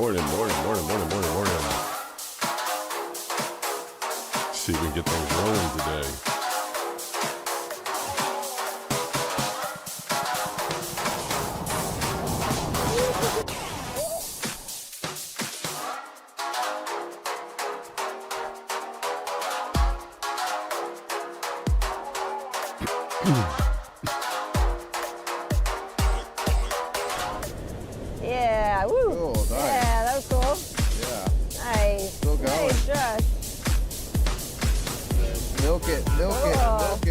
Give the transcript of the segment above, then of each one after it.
morning. See if we can get things rolling today. Yeah, woo. Oh, nice. Yeah, that was cool. Yeah. Nice. Still going. Nice, Josh. Milk it. Oh. Oh.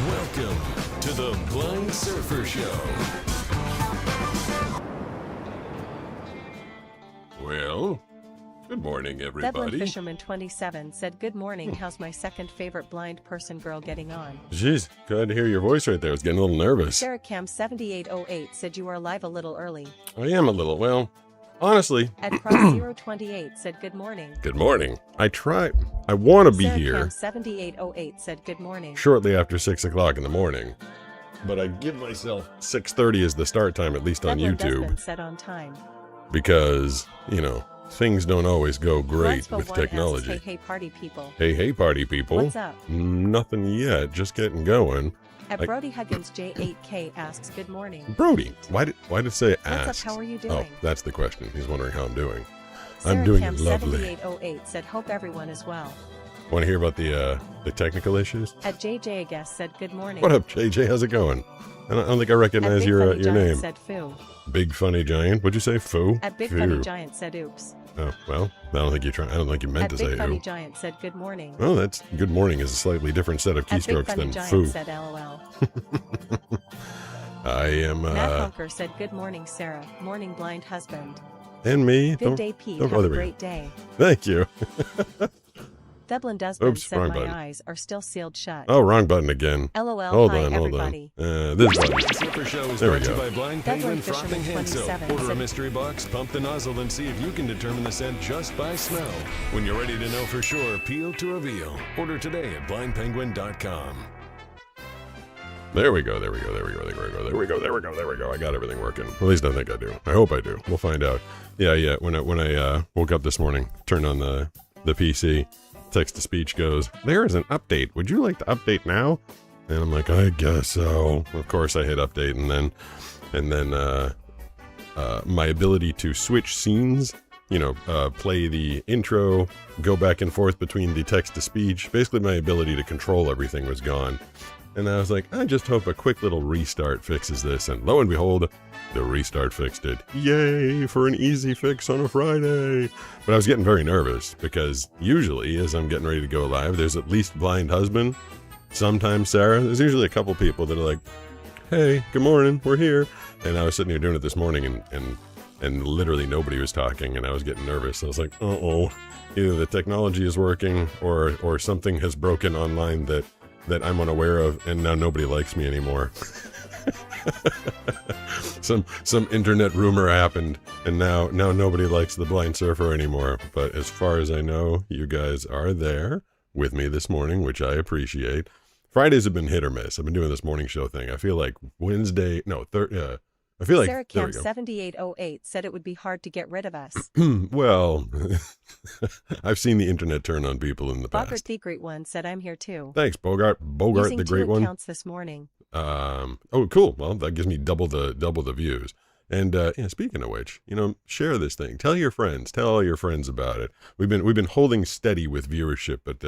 Welcome to the Blind Surfer Show. Well, good morning, Devlin everybody. Fisherman 27 said, "Good morning. How's my second favorite blind person girl getting on?" Jeez, glad to hear your voice right there. I was getting a little nervous. Sarah Cam 7808 said, "You are live a little early." I am a little. Well, honestly, Ed Cross 028 said, "Good morning." good morning. I want to be Sarah here Cam 7808 said, "Good morning." shortly after 6 o'clock in the morning. But I give myself 6:30 as the start time, at least on Devlin YouTube, Desmond said on time. because, things don't always go great Bronzeville with one technology. asks, hey party people. Hey, party people. What's up? Nothing yet, just getting going. At Like- Brody Huggins J8K asks, "Good morning." Brody, why did it say What's up? ask? How are you Oh, doing? that's the question. He's wondering how I'm doing. Sarah I'm doing Cam lovely. 7808 said, "Hope everyone is well." Want to hear about the technical issues? At JJ I guess said, "Good morning." What up, JJ? How's it going? I don't think I At recognize Big your Funny your Giant name. said, "Foo." Big funny giant. What'd you say? Foo. At Big Phew. Funny Giant said, "Oops." Oh well, I don't think you meant At to Big say Funny ooh. Giant said, "Good morning." Well, that's good morning is a slightly different set of At Big keystrokes Funny than Giant foo. said, "LOL." I am Matt Hunker said, "Good morning, Sarah. Morning, blind husband." and me. Good day, Pete. oh, Have there a we go. great day. Thank you. Devlin Desmond Oops, said, wrong "My button. eyes are still sealed shut." Oh, wrong button again. LOL. Hold Hi, on. everybody. This button. Surfer Show is There we brought to you go. by Blind Devlin Penguin Fisherman Frothing Hand Soap. 27 Order a said- mystery box, pump the nozzle, and see if you can determine the scent just by smell. When you're ready to know for sure, peel to reveal. Order today at blindpenguin.com. There we go. I got everything working. At least I think I do. I hope I do. We'll find out. Yeah. When I woke up this morning, turned on the PC, text to speech goes, "There is an update. Would you like to update now?" And I'm like, I guess so. Of course, I hit update, and then my ability to switch scenes, play the intro, go back and forth between the text to speech. Basically, my ability to control everything was gone. And I was like, I just hope a quick little restart fixes this. And lo and behold, the restart fixed it. Yay for an easy fix on a Friday. But I was getting very nervous because usually as I'm getting ready to go live, there's at least blind husband. Sometimes Sarah. There's usually a couple people that are like, "Hey, good morning, we're here." And I was sitting here doing it this morning and literally nobody was talking and I was getting nervous. I was like, uh-oh, either the technology is working or something has broken online that I'm unaware of, and now nobody likes me anymore. some internet rumor happened, and now nobody likes the Blind Surfer anymore. But as far as I know, you guys are there with me this morning, which I appreciate. Fridays have been hit or miss. I've been doing this morning show thing. I feel like I feel like Sarah there Cam we go. 7808 said, "It would be hard to get rid of us." Well, I've seen the internet turn on people in the Bogart past. the Great One said, "I'm here too." Thanks, Bogart Using the two Great One. accounts this morning. Oh, cool. Well, that gives me double the views. And speaking of which, share this thing. Tell your friends. Tell all your friends about it. We've been holding steady with viewership, but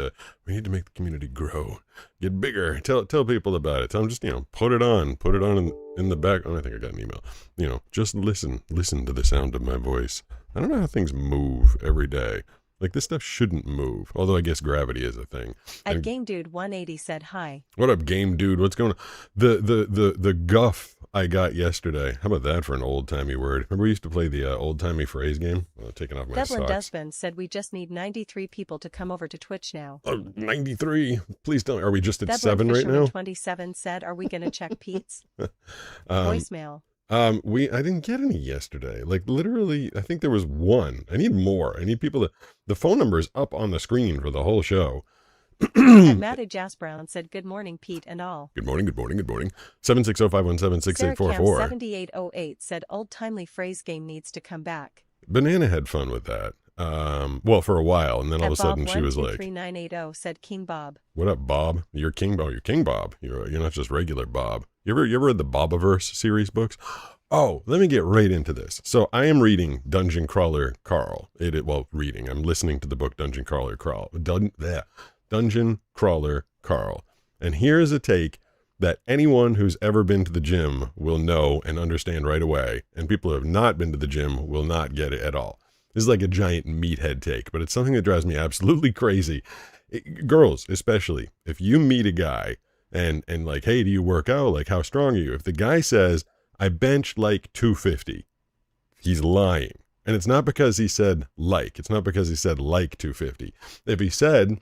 we need to make the community grow, get bigger. Tell people about it. Tell them just put it on in the back. Oh, I think I got an email. Just listen to the sound of my voice. I don't know how things move every day. Like, this stuff shouldn't move, although I guess gravity is a thing. At And Game Dude 180 said, "Hi." what up, Game Dude? What's going on? The guff I got yesterday. How about that for an old-timey word? Remember we used to play the old-timey phrase game? Taking off my Devlin socks. Dustman said we just need 93 people to come over to Twitch now. 93. Please don't. Are we just at Devlin 7 right Fisherman now? 27 said, are we going to check Pete's Um, voicemail? I didn't get any yesterday. Like literally, I think there was one. I need more. I need people to. The phone number is up on the screen for the whole show. And Matty Jas Brown said, good morning, Pete and all. Good morning. Good morning. Good morning. 760-517-6844. Sarahcam7808 said, old timely phrase game needs to come back. Banana had fun with that. Well, for a while, and then all of a sudden she was like, 3980 said King Bob. "What up, Bob? You're King Bob. You're King Bob. You're not just regular Bob. You ever read the Bobiverse series books? Oh, let me get right into this. So I am reading Dungeon Crawler Carl. I'm listening to the book Dungeon Crawler Carl. Dungeon Crawler Carl. And here's a take that anyone who's ever been to the gym will know and understand right away, and people who have not been to the gym will not get it at all. This is like a giant meathead take, but it's something that drives me absolutely crazy. Girls, especially, if you meet a guy and like, hey, do you work out? Like, how strong are you? If the guy says, I bench like 250, he's lying. And it's not because he said like. It's not because he said like 250. If he said,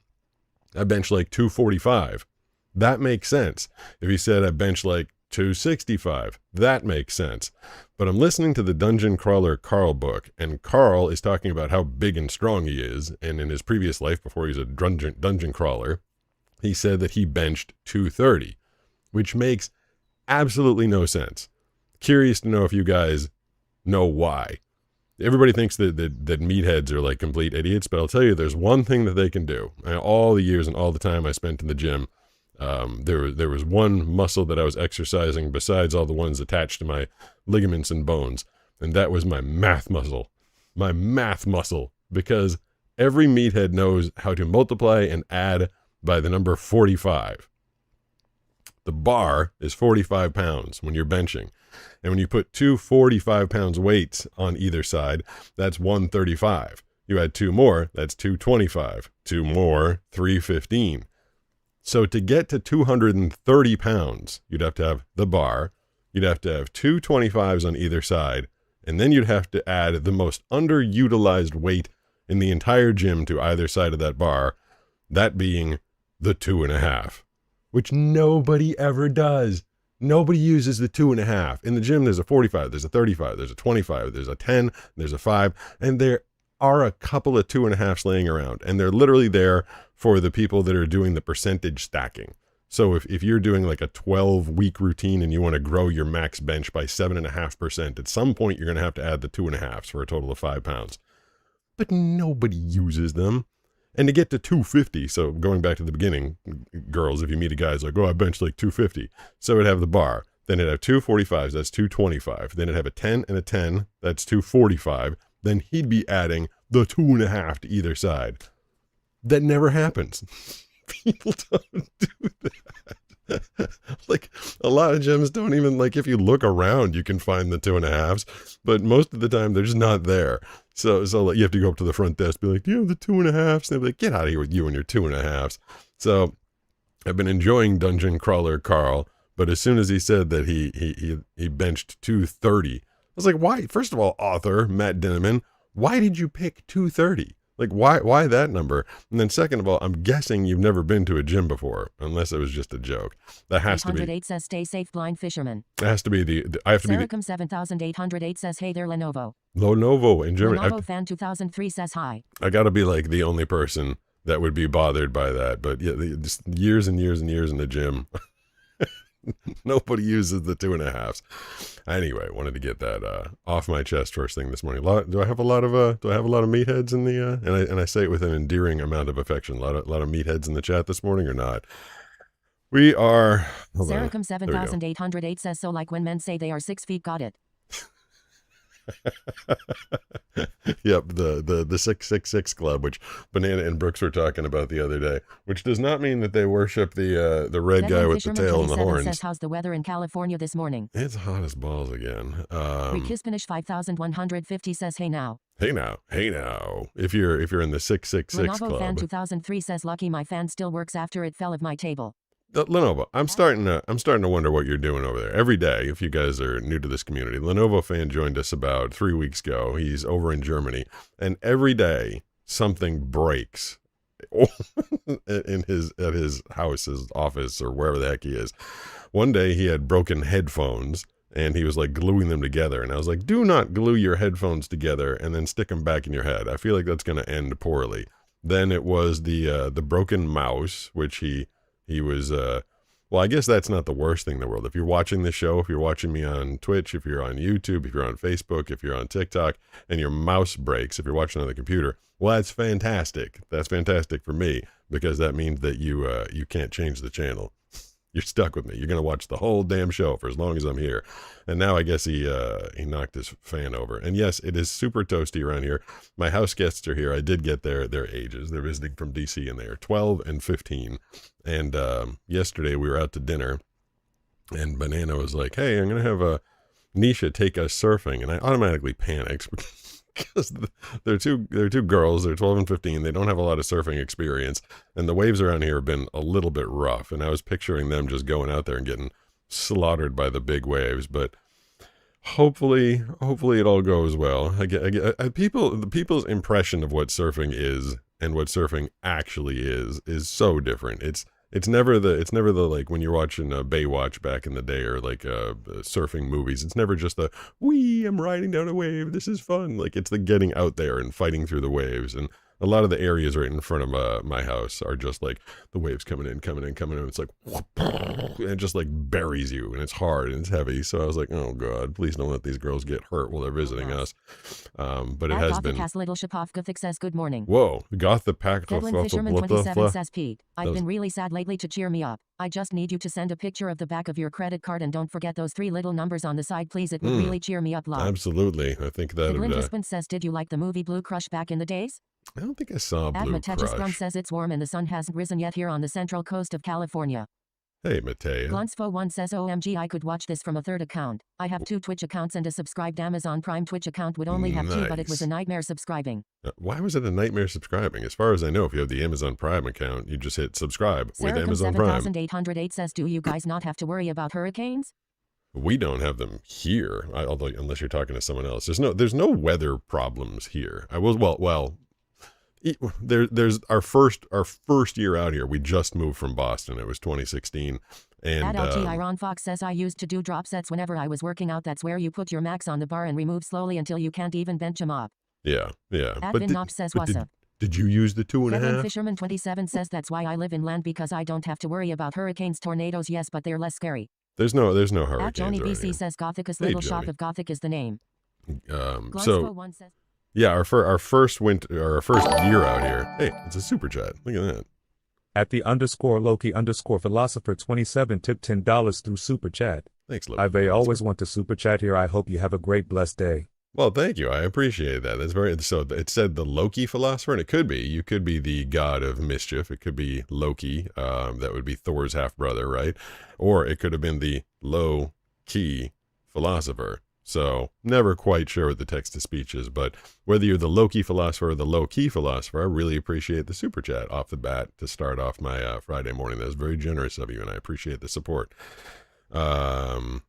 I bench like 245, that makes sense. If he said, I bench like 265, that makes sense. But I'm listening to the Dungeon Crawler Carl book, and Carl is talking about how big and strong he is. And in his previous life, before he was a dungeon crawler, he said that he benched 230, which makes absolutely no sense. Curious to know if you guys know why. Everybody thinks that meatheads are like complete idiots, but I'll tell you, there's one thing that they can do. And all the years and all the time I spent in the gym, there was one muscle that I was exercising besides all the ones attached to my ligaments and bones, and that was my math muscle. My math muscle, because every meathead knows how to multiply and add by the number 45. The bar is 45 pounds when you're benching. And when you put two 45 pounds weights on either side, that's 135. You add two more, that's 225. Two more, 315. So to get to 230 pounds, you'd have to have the bar, you'd have to have two 25s on either side, and then you'd have to add the most underutilized weight in the entire gym to either side of that bar, that being the 2.5, which nobody ever does. Nobody uses the 2.5. In the gym, there's a 45, there's a 35, there's a 25, there's a 10, there's a 5, and there are a couple of 2.5s laying around, and they're literally there for the people that are doing the percentage stacking. So if you're doing like a 12-week routine and you want to grow your max bench by 7.5%, at some point you're going to have to add the 2.5s for a total of 5 pounds. But nobody uses them. And to get to 250, so going back to the beginning, girls, if you meet a guy who's like, oh, I bench like 250. So it'd have the bar. Then it'd have two 45s, that's 225. Then it'd have a 10 and a 10, that's 245. Then he'd be adding the 2.5 to either side. That never happens. People don't do that. Like, a lot of gyms don't even, like, if you look around, you can find the 2.5s, but most of the time they're just not there. So like, you have to go up to the front desk, be like, do you have the 2.5s? They're like, get out of here with you and your 2.5s. So I've been enjoying Dungeon Crawler Carl, but as soon as he said that he benched 230, I was like, why? First of all, author Matt Dinneman, why did you pick 230? Like, why that number? And then second of all, I'm guessing you've never been to a gym before, unless it was just a joke. That has to be. 808 says stay safe, blind fisherman. It has to be I have to be. Saracom 7808 says hey there, Lenovo. Lenovo in Germany. Lenovo fan 2003 says hi. I gotta be like the only person that would be bothered by that. But yeah, just years and years and years in the gym. Nobody uses the 2.5s. Anyway, wanted to get that off my chest first thing this morning. Do I have a lot of meatheads in the and I say it with an endearing amount of affection. A lot of meatheads in the chat this morning or not? We are. Saracom 7808 says so like when men say they are 6 feet. Got it. Yep, the 666 Club, which Banana and Brooks were talking about the other day, which does not mean that they worship the red guy with the tail and the horns. Says, how's the weather in California this morning? It's hot as balls again. Kispanish 5150 says hey now. Hey now. If you're in the 666 Lenovo Club. fan 2003 says lucky my fan still works after it fell off my table. Lenovo, I'm starting to wonder what you're doing over there. Every day, if you guys are new to this community, Lenovo fan joined us about 3 weeks ago. He's over in Germany, and every day something breaks at his house, his office, or wherever the heck he is. One day he had broken headphones, and he was like gluing them together, and I was like, do not glue your headphones together and then stick them back in your head. I feel like that's going to end poorly. Then it was the broken mouse, which he was, well, I guess that's not the worst thing in the world. If you're watching this show, if you're watching me on Twitch, if you're on YouTube, if you're on Facebook, if you're on TikTok, and your mouse breaks, if you're watching on the computer, well, that's fantastic. That's fantastic for me, because that means that you can't change the channel. You're stuck with me. You're going to watch the whole damn show for as long as I'm here. And now I guess he knocked his fan over. And yes, it is super toasty around here. My house guests are here. I did get their ages. They're visiting from DC, and they are 12 and 15. And yesterday we were out to dinner, and Banana was like, hey, I'm going to have Nisha take us surfing. And I automatically panicked because they're two girls. They're 12 and 15. They don't have a lot of surfing experience, and the waves around here have been a little bit rough. And I was picturing them just going out there and getting slaughtered by the big waves. But hopefully it all goes well. People's impression of what surfing is and what surfing actually is so different. It's never the like when you're watching Baywatch back in the day, or like surfing movies. It's never just the wee, I'm riding down a wave, this is fun. Like, it's the getting out there and fighting through the waves. And a lot of the areas right in front of my house are just like the waves coming in. It's like, and it just like buries you, and it's hard and it's heavy. So I was like, oh God, please don't let these girls get hurt while they're visiting us. But it has been. Little Shipov Gothic says good morning. Whoa, Goth the pack. Devlin Fisherman 27 says Pete, I've been really sad lately. To cheer me up, I just need you to send a picture of the back of your credit card, and don't forget those 3 little numbers on the side, please. It would really cheer me up. Love. Absolutely, I think that. Devlin Husband says, did you like the movie Blue Crush back in the days? I don't think I saw Blue Crush. says it's warm and the sun hasn't risen yet here on the central coast of California. Hey, Mateo. Glunsfo1 says, OMG, I could watch this from a third account. I have 2 Twitch accounts, and a subscribed Amazon Prime Twitch account would only have 2, but it was a nightmare subscribing. Why was it a nightmare subscribing? As far as I know, if you have the Amazon Prime account, you just hit subscribe with Amazon Prime. 7808 says, do you guys not have to worry about hurricanes? We don't have them here, although unless you're talking to someone else. There's no weather problems here. There's our first year out here. We just moved from Boston. It was 2016. And Iron Fox says, I used to do drop sets whenever I was working out. That's where you put your max on the bar and remove slowly until you can't even bench them up. Yeah. Advin Nop says, what's up? Did you use the 2.5? Devlin Fisherman 27 says, that's why I live inland, because I don't have to worry about hurricanes, tornadoes, yes, but they're less scary. There's no hurricanes. At Johnny BC says, Gothicus Little Shop of Gothic is the name. Yeah, our first year out here. Hey, it's a super chat. Look at that. At the _Loki_philosopher 27 tip $10 through super chat. Thanks, Loki. I always want to super chat here. I hope you have a great blessed day. Well, thank you. I appreciate that. That's very. So it said the Loki philosopher, and it could be. You could be the god of mischief. It could be Loki. That would be Thor's half brother, right? Or it could have been the low key philosopher. So never quite sure what the text to speech is, but whether you're the Loki philosopher or the low key philosopher, I really appreciate the super chat off the bat to start off my Friday morning. That was very generous of you, and I appreciate the support. Sarah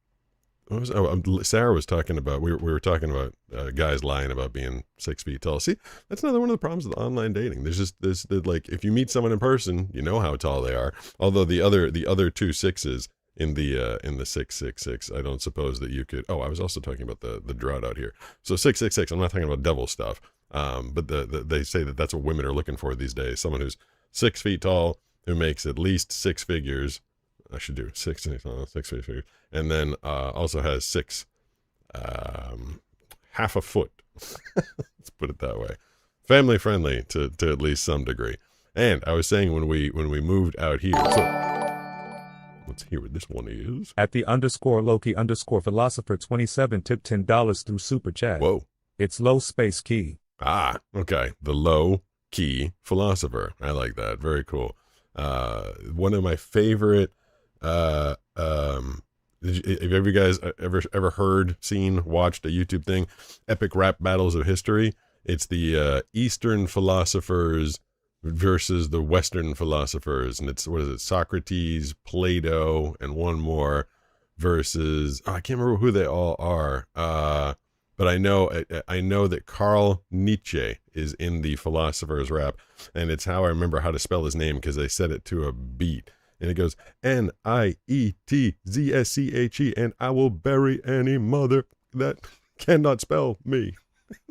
was talking about, we were talking about guys lying about being 6 feet tall. See, that's another one of the problems with online dating. There's like, if you meet someone in person, you know how tall they are. Although the other 2 6s in the 666, I don't suppose that you could. Oh, I was also talking about the drought out here. So 666, I'm not talking about devil stuff. But they say that that's what women are looking for these days. Someone who's 6 feet tall, who makes at least 6 figures. I should do 6 figures, and then also has 6 half a foot. Let's put it that way. Family friendly to at least some degree. And I was saying when we moved out here. So let's hear what this one is. At the _Loki_philosopher 27 tip $10 through super chat. Whoa. It's low space key. Ah, okay. The low key philosopher. I like that. Very cool. One of my favorite. Have you guys ever heard, seen, watched a YouTube thing, Epic Rap Battles of History? It's the Eastern philosophers versus the Western philosophers, and it's, what is it, Socrates, Plato, and one more versus, I can't remember who they all are, but I know that Carl Nietzsche is in the Philosopher's Rap, and it's how I remember how to spell his name because they said it to a beat, and it goes Nietzsche, and I will bury any mother that cannot spell me.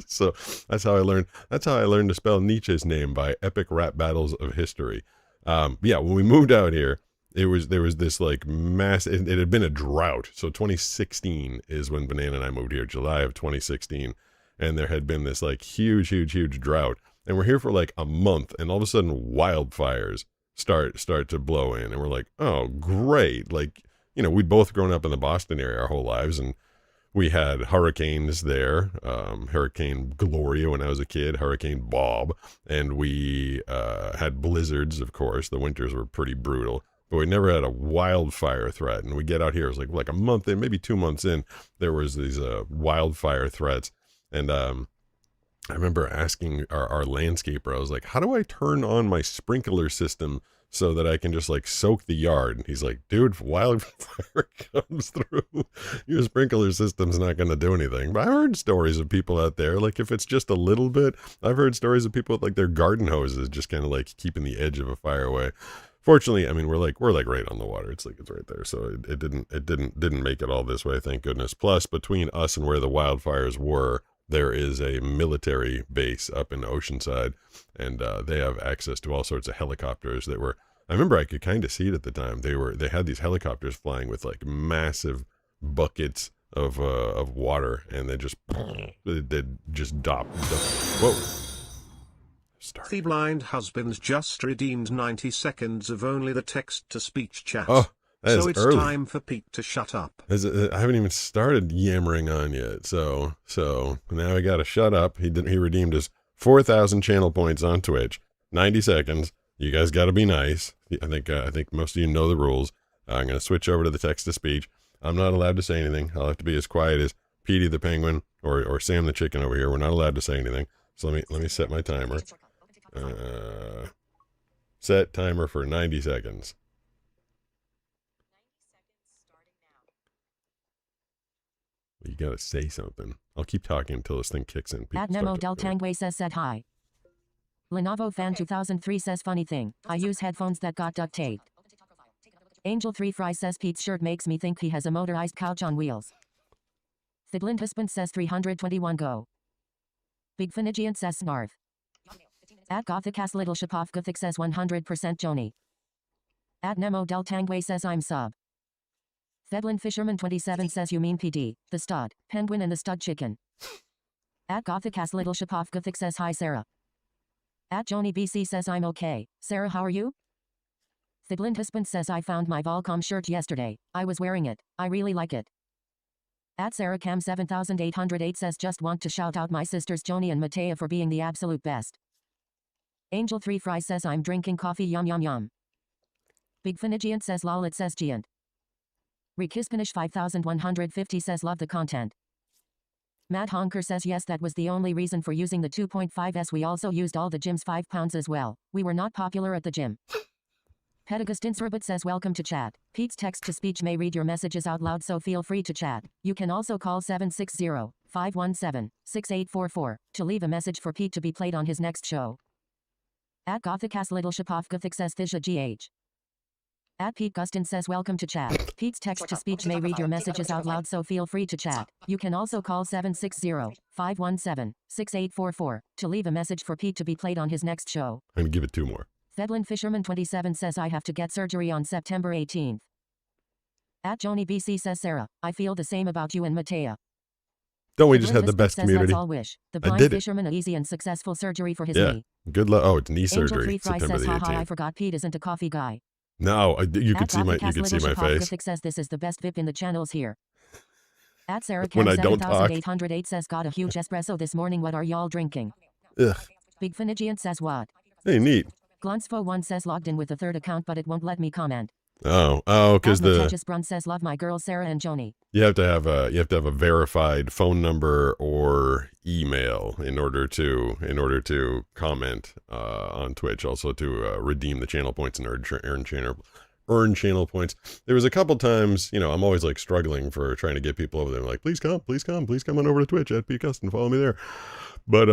So that's how I learned to spell Nietzsche's name, by epic rap battles of history. Yeah, when we moved out here, there was this like mass, it had been a drought. So 2016 is when Banana and I moved here, July of 2016, and there had been this like huge drought, and we're here for like a month, and all of a sudden wildfires start to blow in, and we're like, oh great, like, you know, we'd both grown up in the Boston area our whole lives, and we had hurricanes there, Hurricane Gloria when I was a kid, Hurricane Bob, and we had blizzards, of course. The winters were pretty brutal, but we never had a wildfire threat. And we get out here, it was like a month in, maybe 2 months in, there was these wildfire threats. And I remember asking our landscaper, I was like, how do I turn on my sprinkler system so that I can just like soak the yard? And he's like, dude, if wildfire comes through, your sprinkler system's not going to do anything. But I heard stories of people out there, like if it's just a little bit, I've heard stories of people with like their garden hoses just kind of like keeping the edge of a fire away. Fortunately, I mean, we're like right on the water. It's like, it's right there. So it didn't make it all this way, thank goodness. Plus, between us and where the wildfires were, there is a military base up in Oceanside, and they have access to all sorts of helicopters that were, I remember I could kind of see it at the time. They had these helicopters flying with like massive buckets of water, and they just dop. Whoa. The blind husband's just redeemed 90 seconds of only the text-to-speech chat. Oh, that so is it's early. time for Pete to shut up. I haven't even started yammering on yet, so now I gotta shut up. He redeemed his 4,000 channel points on Twitch. 90 seconds. You guys gotta be nice. I think most of you know the rules. I'm gonna switch over to the text-to-speech. I'm not allowed to say anything. I'll have to be as quiet as Petey the penguin or Sam the chicken over here. We're not allowed to say anything. So let me set my timer. Set timer for 90 seconds. You gotta say something. I'll keep talking until this thing kicks in. At Nemo Del Tangway said hi. Lenovo Fan 2003 says funny thing. I use headphones that got duct taped. Angel 3 Fry says Pete's shirt makes me think he has a motorized couch on wheels. Thidland Husband says 321 go. Big Finigiant says snarf. At Gothicast Little Shapov Gothic says 100% Joni. At Nemo Del Tangway says I'm sub. Thedland Fisherman 27 says you mean PD, the stud, penguin and the stud chicken. At Gothicast Little Shapov Gothic says hi Sarah. At Joni BC says I'm okay. Sarah, how are you? Thidland Husband says I found my Volcom shirt yesterday. I was wearing it. I really like it. At Sarah Cam 7808 says just want to shout out my sisters Joni and Matea for being the absolute best. Angel 3 Fry says I'm drinking coffee yum yum yum. Big Finigiant says lol it says Giant. Rikispanish 5150 says love the content. Matt Honker says yes that was the only reason for using the 2.5s. We also used all the gym's 5 pounds as well. We were not popular at the gym. Pedagustin Serbit says welcome to chat. Pete's text-to-speech may read your messages out loud so feel free to chat. You can also call 760-517-6844 to leave a message for Pete to be played on his next show. At Gothicast Little Shapov Gothic says Thisha GH. At Pete Gustin says welcome to chat. Pete's text-to-speech may read your messages out loud so feel free to chat. You can also call 760-517-6844 to leave a message for Pete to be played on his next show. I'm gonna give it 2 more. Thedland Fisherman 27 says I have to get surgery on September 18th. At Joni BC says Sarah, I feel the same about you and Matea. Don't we just have the best community? Let's all wish the I blind did it. fisherman an easy and successful surgery for his Yeah. knee. Good luck. Oh, it's knee Angel surgery. 3 Fry September says the haha I 18th. forgot Pete isn't a coffee guy. No, you could At see my Gothicast Little face. Shapov says this is the best VIP in the channels here. At Sarah When Cam I don't talk. 7808 says got a huge espresso this morning. What are y'all drinking? Ugh. Big Finigiant says what? Hey, neat. Glunsfo1 says logged in with a third account but it won't let me comment. Because Matches Brun says love my girls Sarah and Joni. you have to have a verified phone number or email in order to comment on Twitch. Also to redeem the channel points and earn channel points. There was a couple times, I'm always like struggling for trying to get people over there. I'm like, please come on over to Twitch at PCustom, follow me there. But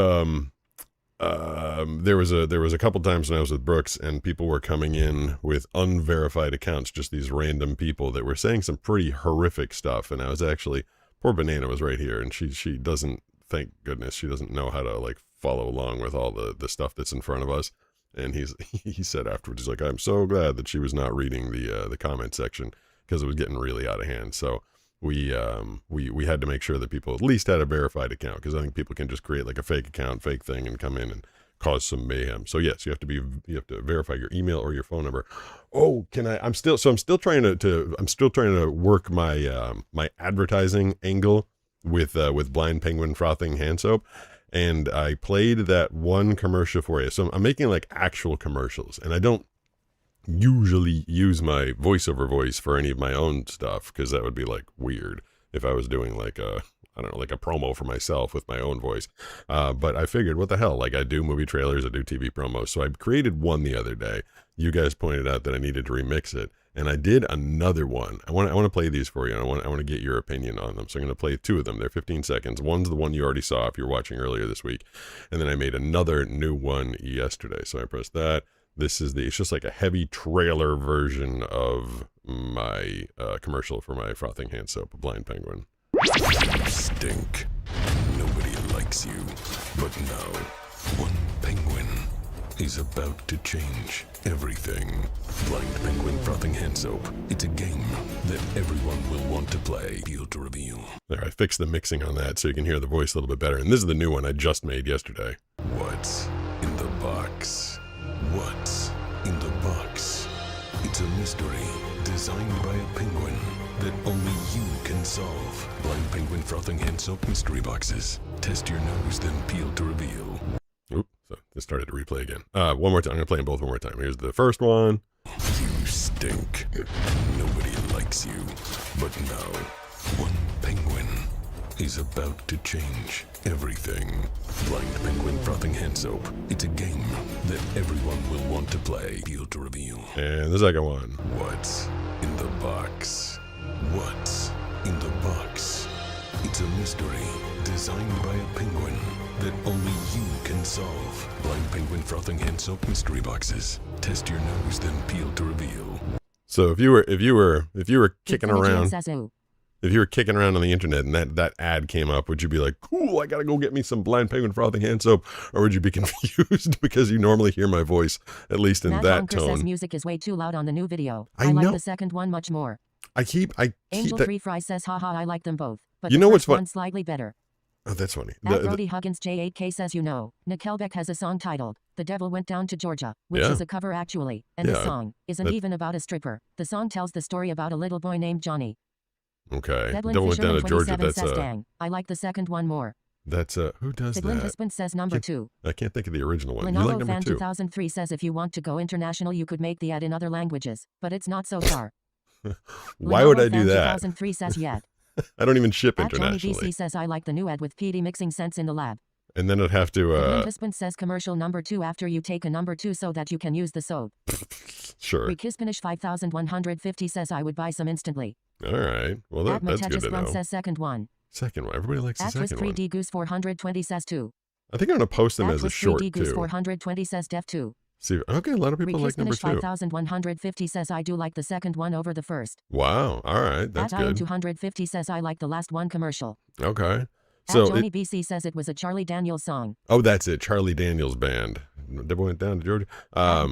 there was a couple times when I was with Brooks and people were coming in with unverified accounts, just these random people that were saying some pretty horrific stuff. And I was actually, poor Banana was right here, and she doesn't, thank goodness, she doesn't know how to like follow along with all the stuff that's in front of us. And he said afterwards, he's like, I'm so glad that she was not reading the comment section because it was getting really out of hand. So we had to make sure that people at least had a verified account, because I think people can just create like a fake account, fake thing, and come in and cause some mayhem. So yes, you have to verify your email or your phone number. Oh, I'm still trying to work my my advertising angle with Blind Penguin frothing hand soap. And I played that one commercial for you. So I'm making like actual commercials, and I don't usually use my voiceover voice for any of my own stuff, because that would be like weird if I was doing like a promo for myself with my own voice. But I figured, what the hell? Like, I do movie trailers, I do TV promos. So I created one the other day. You guys pointed out that I needed to remix it, and I did another one. I want to play these for you, and I want to get your opinion on them. So I'm going to play two of them. They're 15 seconds. One's the one you already saw if you're watching earlier this week, and then I made another new one yesterday. So I pressed that. It's just like a heavy trailer version of my commercial for my frothing hand soap, Blind Penguin. You stink. Nobody likes you. But now, one penguin is about to change everything. Blind Penguin frothing hand soap. It's a game that everyone will want to play. Appeal to reveal. There, I fixed the mixing on that so you can hear the voice a little bit better. And this is the new one I just made yesterday. What's in the box? What's in the box? It's a mystery designed by a penguin that only you can solve. Blind Penguin frothing hand soap mystery boxes. Test your nose, then peel to reveal. Oop, so this started to replay again. One more time. I'm going to play them both one more time. Here's the first one. You stink. Nobody likes you. But now, one penguin is about to change everything. Blind Penguin frothing hand soap. It's a game that everyone will want to play. Appeal to reveal. And the second one. What's in the box? What's in the box? It's a mystery designed by a penguin that only you can solve. Blind Penguin frothing hand soap mystery boxes. Test your nose, then peel to reveal. So if you were kicking around, if you were kicking around on the internet and that ad came up, would you be like, cool, I gotta go get me some Blind Penguin frothing hand soap? Or would you be confused because you normally hear my voice, at least in Matt that Honker tone? says music is way too loud on the new video. I like know. the second one much more. I keep Angel that. 3 Fry says haha I like them both. But You the know what's first fun- one slightly better. Oh, that's funny. At Brody Huggins J8K says Nickelback has a song titled The Devil Went Down to Georgia, which Yeah. is a cover actually, and the Yeah, song isn't that- even about a stripper. The song tells the story about a little boy named Johnny. Okay. Devlin Devil went down Fisherman to Georgia. 27 That's says dang, I like the second one more. who does Siglin that? Husband says number 2. I can't think of the original one. You Lenovo like number Fan 2? 2003 says if you want to go international you could make the ad in other languages, but it's not so far. Why Lenovo would I do Fan that? 2003 says yet. I don't even ship At Johnny internationally. BC says I like the new ad with PD mixing sense in the lab. And then I'd have to, Siglin Husband says commercial number 2 after you take a number 2 so that you can use the soap. sure. Rekispanish 5150 says I would buy some instantly. All right. Well, At that's good to Matejus Brown know. says second one. Second one. Everybody likes the At Twist second one. 3D Goose 420 says 2. I think I'm going to post them At as a Twist short 3D Goose too. 420 says Def 2. See, okay, a lot of people like number Rekispanish 2. 5150 says I do like the second one over the first. Wow. All right. That's At Ian good. 250 says I like the last one commercial. Okay. At So, Johnny BC says it was a Charlie Daniels song. that's it. Charlie Daniels Band. Devil went down to Georgia.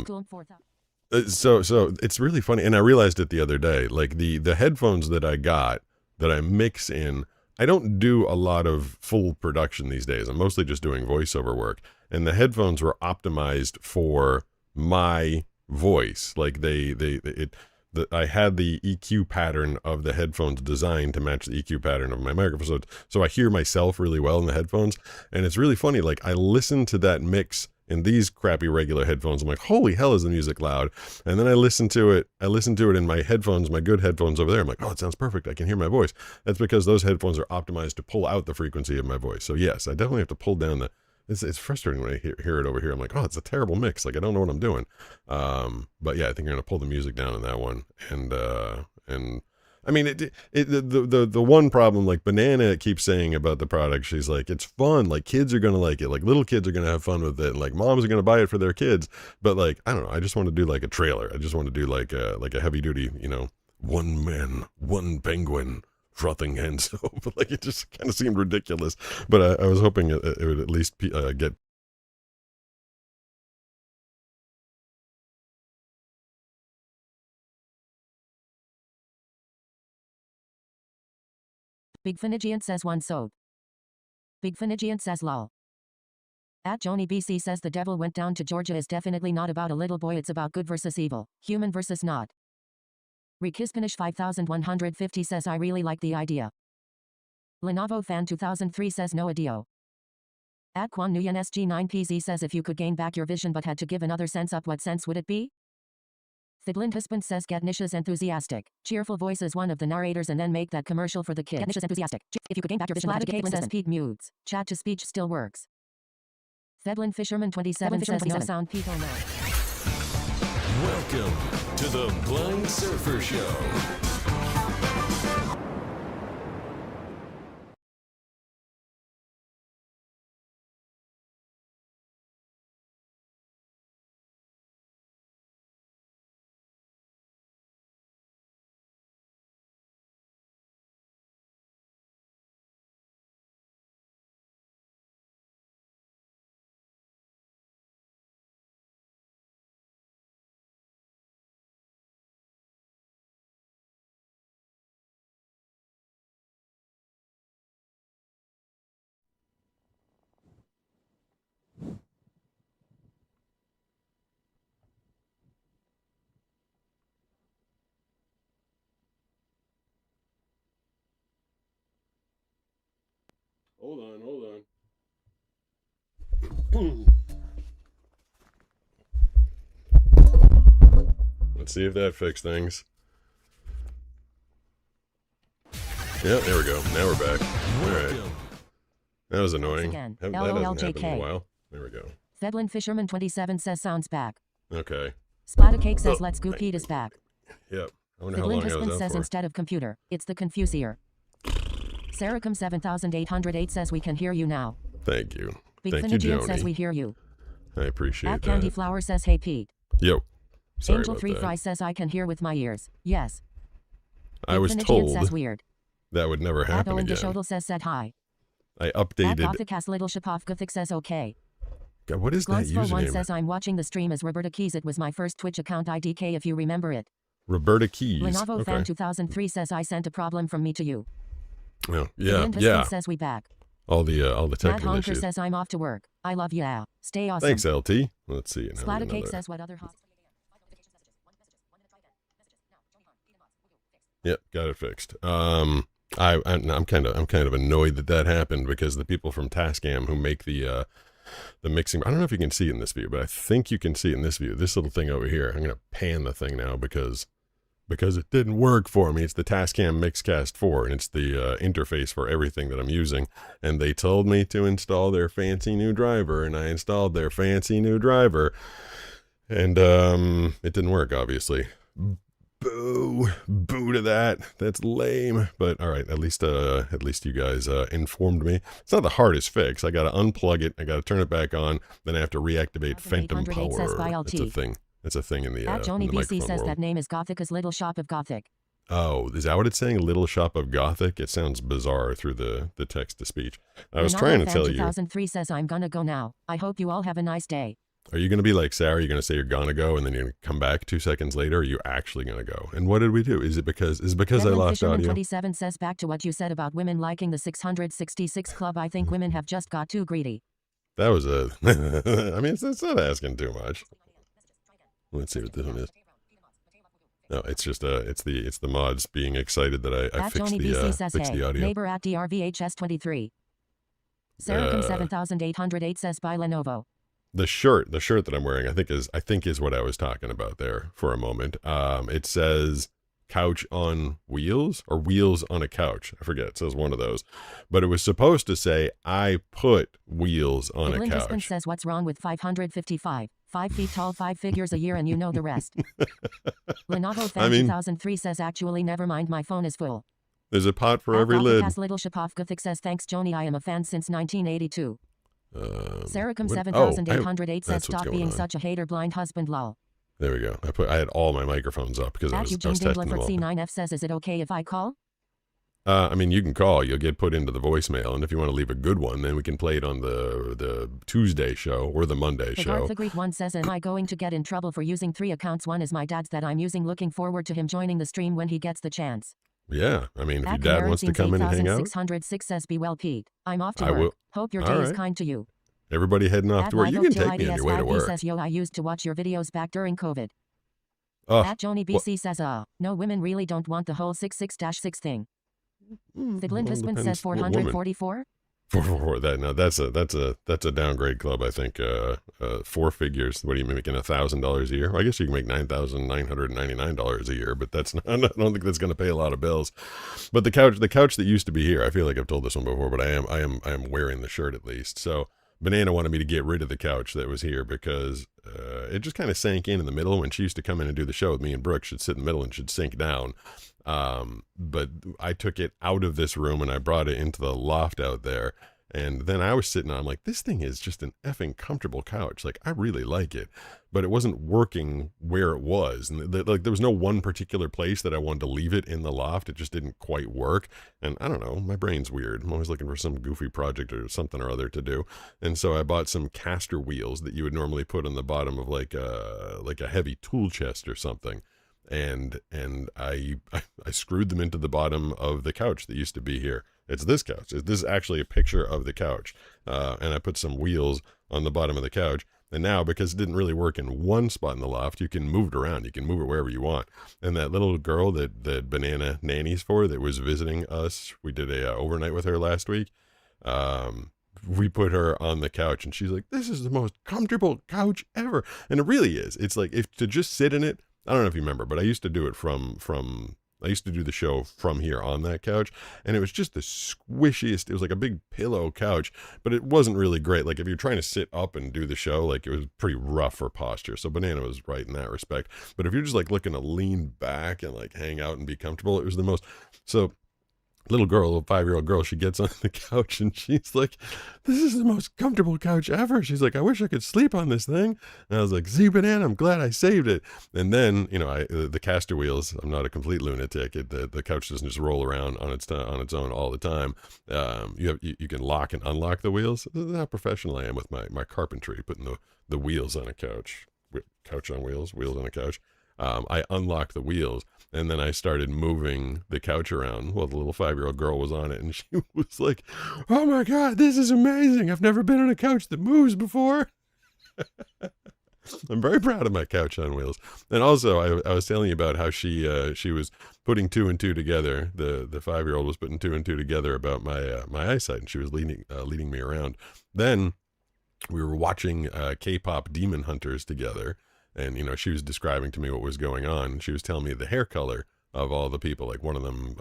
Cool 4000. So it's really funny, and I realized it the other day. Like the headphones that I got that I mix in, I don't do a lot of full production these days. I'm mostly just doing voiceover work, and the headphones were optimized for my voice. Like I had the EQ pattern of the headphones designed to match the EQ pattern of my microphone, so I hear myself really well in the headphones, and it's really funny. Like I listened to that mix in these crappy regular headphones. I'm like, holy hell, is the music loud? And then I listen to it in my headphones, my good headphones over there. I'm like, oh, it sounds perfect. I can hear my voice. That's because those headphones are optimized to pull out the frequency of my voice. So yes, I definitely have to pull down it's frustrating when I hear it over here. I'm like, oh, it's a terrible mix. Like, I don't know what I'm doing. But yeah, I think I'm going to pull the music down in that one. And I mean, the one problem, like Banana keeps saying about the product, she's like, it's fun, like kids are gonna like it, like little kids are gonna have fun with it, like moms are gonna buy it for their kids. But like, I don't know, I just want to do like a trailer. I just want to do like a heavy duty, one man, one penguin, frothing hand soap. Like, it just kind of seemed ridiculous. But I was hoping it would at least get. Big Finigiant says one soap. Big Finigiant says lol. At Joni BC says the devil went down to Georgia is definitely not about a little boy, it's about good versus evil, human versus not. Rekispanish 5150 says I really like the idea. Lenovo Fan 2003 says no adio. At Quan Nguyen SG9PZ says if you could gain back your vision but had to give another sense up, what sense would it be? Thidland husband says get Nisha's enthusiastic. Cheerful voice is one of the narrators and then make that commercial for the kid. Get Nisha's enthusiastic. If you could gain back your vision, Caitlin says Pete mutes. Chat to speech still works. Thedland Fisherman 27 says no sound people know. Welcome to the Blind Surfer Show. Hold on. Let's see if that fixed things. Yeah, there we go. Now we're back. All right. That was annoying. Again. That hasn't happened in a LOLJK. while. There we go. Thedland Fisherman 27 says sounds back. Okay. Splattercake says let's go Pete is back. Yep. I wonder how long Thidland I was husband out says for. instead of computer, it's the Confucier. Saracom 7808 says we can hear you now. Thank you. Big Thank you, Finigian says Joni. we hear you. I appreciate At that. Candy Flower says hey Pete. Yo. Sorry Angel about 3 that. Fry says I can hear with my ears. Yes. I was Finigian told says weird. that would never At happen Owen again. Deshodel says said hi. I At updated. Gothic has Little Shapov Gothic says okay. God, what is that Gluntsful1 username? says I'm watching the stream as Roberta Keys. It was my first Twitch account IDK if you remember it. Roberta Keys. Lenovo Okay. Fan 2003 says I sent a problem from me to you. Oh, yeah, Lind Husband yeah. says we back. All the Matt technical Honker issues. says I'm off to work. I love you. Yeah. Stay awesome. Thanks, LT. Let's see. Now Splattercake another- says what other hospital? Yep, got it fixed. I'm kind of annoyed that happened because the people from Tascam who make the mixing, I don't know if you can see it in this view, but I think you can see it in this view. This little thing over here. I'm gonna pan the thing now because it didn't work for me. It's the Tascam Mixcast 4, and it's the interface for everything that I'm using. And they told me to install their fancy new driver, and I installed their fancy new driver, and it didn't work, obviously. Boo to that. That's lame. But all right, at least you guys informed me. It's not the hardest fix. I got to unplug it. I got to turn it back on. Then I have to reactivate Phantom 808 says by Power. LT. It's a thing. It's a thing in the At Joni BC microphone says world. that name is Gothica's Little Shop of Gothic. Oh, is that what it's saying? Little Shop of Gothic? It sounds bizarre through the text to speech. I was Ronaldo trying to Fan tell you. 2003 says I'm gonna go now. I hope you all have a nice day. Are you going to be like Sarah? Are you going to say you're going to go and then you're going to come back 2 seconds later? Or are you actually going to go? And what did we do? Is it because I Edmund lost Fisherman audio? 27 says back to what you said about women liking the 666 club. I think women have just got too greedy. That was a, I mean, it's not asking too much. Let's see what this one is. No, it's just, it's the mods being excited that I At fixed Joni BC says the hey. audio. Neighbor at DRVHS 23. Saracom 7808 says by Lenovo. the shirt that I'm wearing, I think is what I was talking about there for a moment. It says couch on wheels or wheels on a couch. I forget. It says one of those, but it was supposed to say I put wheels on a Husband couch. says what's wrong with 555? 5 feet tall, 5 figures a year, and you know the rest. Lenovo Fan 2003 says actually never mind, my phone is full. There's a pot for every lid. Little Shapovgothic says thanks Joni, I am a fan since 1982. Saracom what- 7808 says that's what's stop going being on. such a hater, blind husband, lol. There we go. I had all my microphones up because I was Eugene testing Dingler them for all. C9F says is it okay if I call? I mean, you can call. You'll get put into the voicemail, and if you want to leave a good one, then we can play it on the Tuesday show or the Monday The show. Garth Greek one says, am I going to get in trouble for using 3 accounts? One is my dad's that I'm using. Looking forward to him joining the stream when he gets the chance. Yeah, I mean, if your At dad wants to come in and hang out, 8606 says be well, Pete. I'm off to I work. will. Hope your All day is right. kind to you. everybody heading off At to work. You can take me on your way to He work. says, yo, I used to watch your videos back during COVID. Oh, At Joni BC says, no, women really don't want the whole 66-6 thing. Fiddlin' well, Husband depends says what woman. 444. That's a downgrade club. I think 4 figures. What are you making, $1,000 a year? I guess you can make $9,999 a year, but that's not. I don't think that's going to pay a lot of bills. But the couch that used to be here. I feel like I've told this one before, but I am wearing the shirt at least. So Banana wanted me to get rid of the couch that was here because it just kind of sank in the middle. When she used to come in and do the show with me and Brooke, she'd sit in the middle and she'd sink down. But I took it out of this room and I brought it into the loft out there. And then I was sitting on, I'm like, this thing is just an effing comfortable couch. Like, I really like it, but it wasn't working where it was. And like, there was no one particular place that I wanted to leave it in the loft. It just didn't quite work. And I don't know, my brain's weird. I'm always looking for some goofy project or something or other to do. And so I bought some caster wheels that you would normally put on the bottom of like a heavy tool chest or something. And I screwed them into the bottom of the couch that used to be here. It's this couch. This is actually a picture of the couch. And I put some wheels on the bottom of the couch. And now, because it didn't really work in one spot in the loft, you can move it around. You can move it wherever you want. And that little girl that Banana nannies for that was visiting us, we did a overnight with her last week. We put her on the couch and she's like, this is the most comfortable couch ever. And it really is. It's like, if to just sit in it, I don't know if you remember, but I used to do it I used to do the show from here on that couch, and it was just the squishiest. It was like a big pillow couch, but it wasn't really great. Like if you're trying to sit up and do the show, like it was pretty rough for posture. So Banana was right in that respect. But if you're just like looking to lean back and like hang out and be comfortable, it was the most. So little 5-year-old girl, she gets on the couch and she's like, this is the most comfortable couch ever. She's like, I wish I could sleep on this thing. And I was like, see, Banana, I'm glad I saved it. And then, the caster wheels, I'm not a complete lunatic. The couch doesn't just roll around on its own all the time. You can lock and unlock the wheels. This is how professional I am with my carpentry, putting the wheels on a couch. Couch on wheels on a couch. I unlocked the wheels and then I started moving the couch around. Well, the little 5-year-old girl was on it and she was like, oh my God, this is amazing. I've never been on a couch that moves before. I'm very proud of my couch on wheels. And also I was telling you about how she was putting 2 and 2 together. The 5-year-old was putting 2 and 2 together about my eyesight, and she was leading me around. Then we were watching K-pop Demon Hunters together. And, she was describing to me what was going on. She was telling me the hair color of all the people. Like one of them,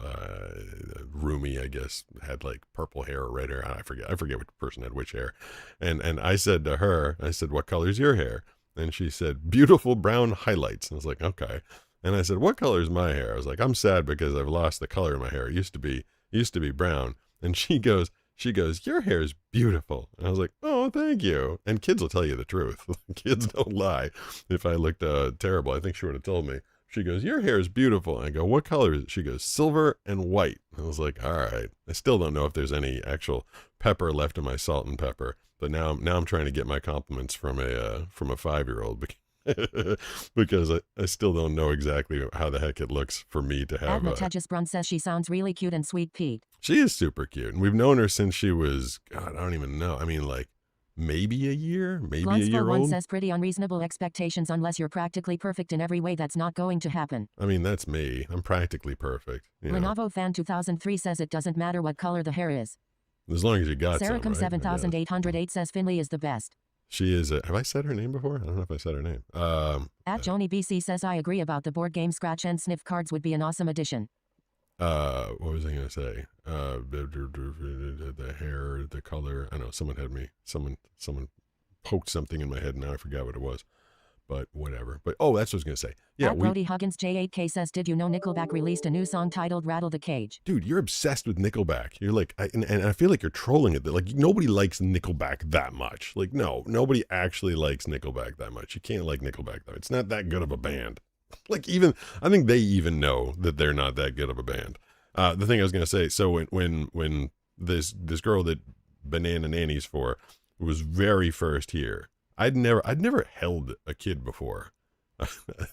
Rumi, I guess, had like purple hair or red hair. I forget which person had which hair. And I said to her, what color's your hair? And she said, beautiful brown highlights. And I was like, okay. And I said, what color is my hair? I was like, I'm sad because I've lost the color of my hair. It used to be brown. And she goes, your hair is beautiful. And I was like, oh, thank you. And kids will tell you the truth. Kids don't lie. If I looked terrible, I think she would have told me. She goes, your hair is beautiful. And I go, what color is it? She goes, silver and white. I was like, all right. I still don't know if there's any actual pepper left in my salt and pepper. But now I'm trying to get my compliments from a 5-year-old because I still don't know exactly how the heck it looks for me to have. Tejas Brun says she sounds really cute and sweet, Pete. She is super cute, and we've known her since she was, God, I don't even know. I mean, like maybe a year, maybe a year old. One says pretty unreasonable expectations unless you're practically perfect in every way. That's not going to happen. I mean, that's me. I'm practically perfect. Lenovo Fan 2003 says it doesn't matter what color the hair is. As long as you got Saracom some, right? 7808 says Finley is the best. She is. Have I said her name before? I don't know if I said her name. At Joni BC says I agree about the board game scratch and sniff cards would be an awesome addition. What was I gonna say? The hair, the color. I know someone had me. Someone poked something in my head. Now I forgot what it was. But whatever. But that's what I was gonna say. Yeah. At Brody Huggins J8K says, did you know Nickelback released a new song titled "Rattle the Cage"? Dude, you're obsessed with Nickelback. You're like, and I feel like you're trolling it. Like nobody likes Nickelback that much. Like no, nobody actually likes Nickelback that much. You can't like Nickelback though. It's not that good of a band. Like I think they even know that they're not that good of a band. The thing I was gonna say. So when this girl that Banana Nanny's for was very first here, I'd never held a kid before.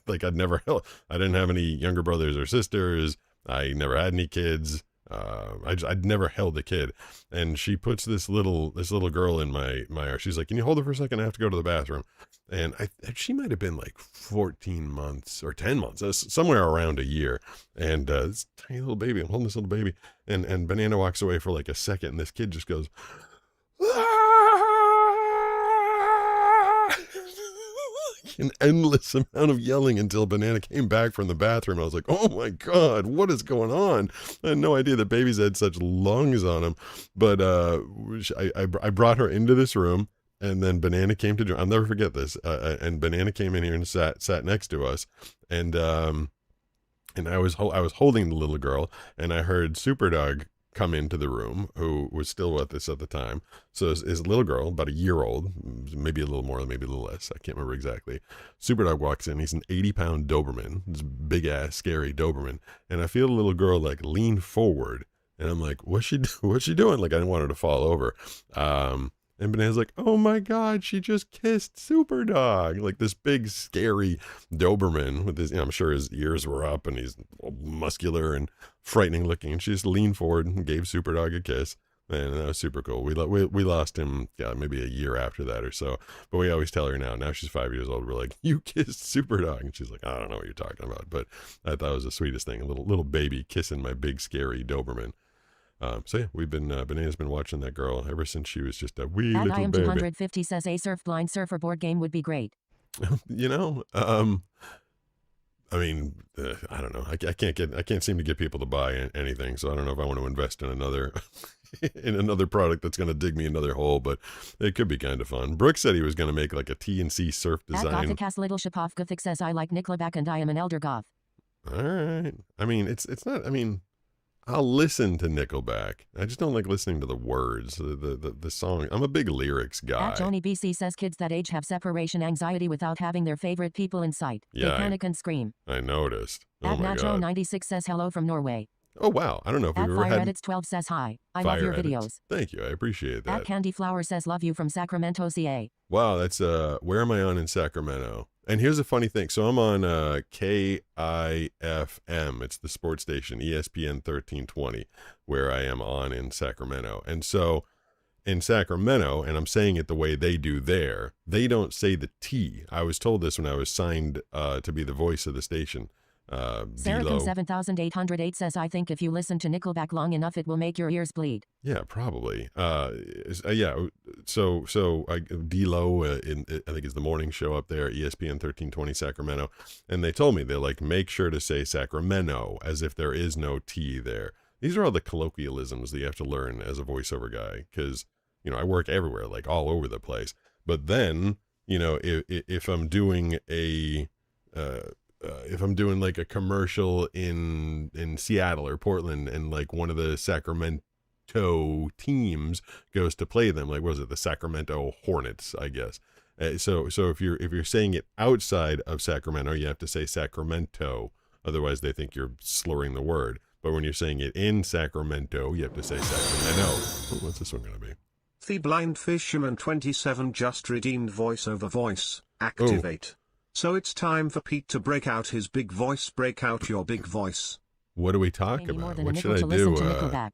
Like I didn't have any younger brothers or sisters. I never had any kids. I'd never held a kid. And she puts this little girl in my arm. She's like, can you hold her for a second? I have to go to the bathroom. And she might have been like 14 months or 10 months, somewhere around a year. And this tiny little baby, I'm holding this little baby. And Banana walks away for like a second. And this kid just goes, an endless amount of yelling until Banana came back from the bathroom. I was like, oh my God, what is going on? I had no idea that babies had such lungs on them. But I brought her into this room, and then Banana came to join. I'll never forget this. And Banana came in here and sat next to us. And I was holding the little girl, and I heard Superdog come into the room, who was still with us at the time. So his little girl, about a year old, maybe a little more, maybe a little less, I can't remember exactly. Superdog walks in. He's an 80-pound Doberman, this big ass scary Doberman, and I feel the little girl like lean forward, and I'm like, what's she doing? Like I didn't want her to fall over. And Banana's like, oh my God, she just kissed Superdog. Like this big, scary Doberman with his, I'm sure his ears were up and he's muscular and frightening looking. And she just leaned forward and gave Superdog a kiss. And that was super cool. We lost him, maybe a year after that or so. But we always tell her now she's 5 years old. We're like, you kissed Superdog. And she's like, I don't know what you're talking about. But I thought it was the sweetest thing. A little baby kissing my big, scary Doberman. So yeah, Banana's been watching that girl ever since she was just a wee little baby. At IM250 says a surf blind surfer board game would be great. I mean, I don't know. I can't seem to get people to buy anything. So I don't know if I want to invest in another product that's going to dig me another hole, but it could be kind of fun. Brooks said he was going to make like a TNC surf design. At Gothicast Little Shapov Gothic says I like Nickelback and I am an elder goth. All right. I mean, it's not, I mean, I'll listen to Nickelback. I just don't like listening to the words, the song. I'm a big lyrics guy. At Joni BC says kids that age have separation anxiety without having their favorite people in sight. Yeah, they panic and scream. I noticed. Oh At my Nacho God. 96 says hello from Norway. Oh wow, I don't know if At we've ever Fire had. Edits 12 says hi. I Fire love your Edits. videos. Thank you, I appreciate that. At Candy Flower says love you from Sacramento, CA. Wow, that's where am I on in Sacramento? And here's a funny thing. So I'm on KIFM. It's the sports station, ESPN 1320, where I am on in Sacramento. And so in Sacramento, and I'm saying it the way they do there, they don't say the T. I was told this when I was signed to be the voice of the station. Saracen 7808 says I think if you listen to Nickelback long enough it will make your ears bleed. Yeah, probably. Yeah. So D-Lo I think is the morning show up there, ESPN 1320 Sacramento, and they told me they're like, make sure to say Sacramento as if there is no T there. These are all the colloquialisms that you have to learn as a voiceover guy, because I work everywhere, like all over the place. But then if I'm doing if I'm doing like a commercial in Seattle or Portland, and like one of the Sacramento teams goes to play them, like what was it, the Sacramento Hornets, I guess. So if you're saying it outside of Sacramento, you have to say Sacramento, otherwise they think you're slurring the word. But when you're saying it in Sacramento, you have to say Sacramento. What's this one gonna be? The Blind Fisherman 27 just redeemed voiceover voice. Activate. So it's time for Pete to break out his big voice. Break out your big voice. What do we talk Maybe more about? than a What nickel should I to listen do? to Nickelback.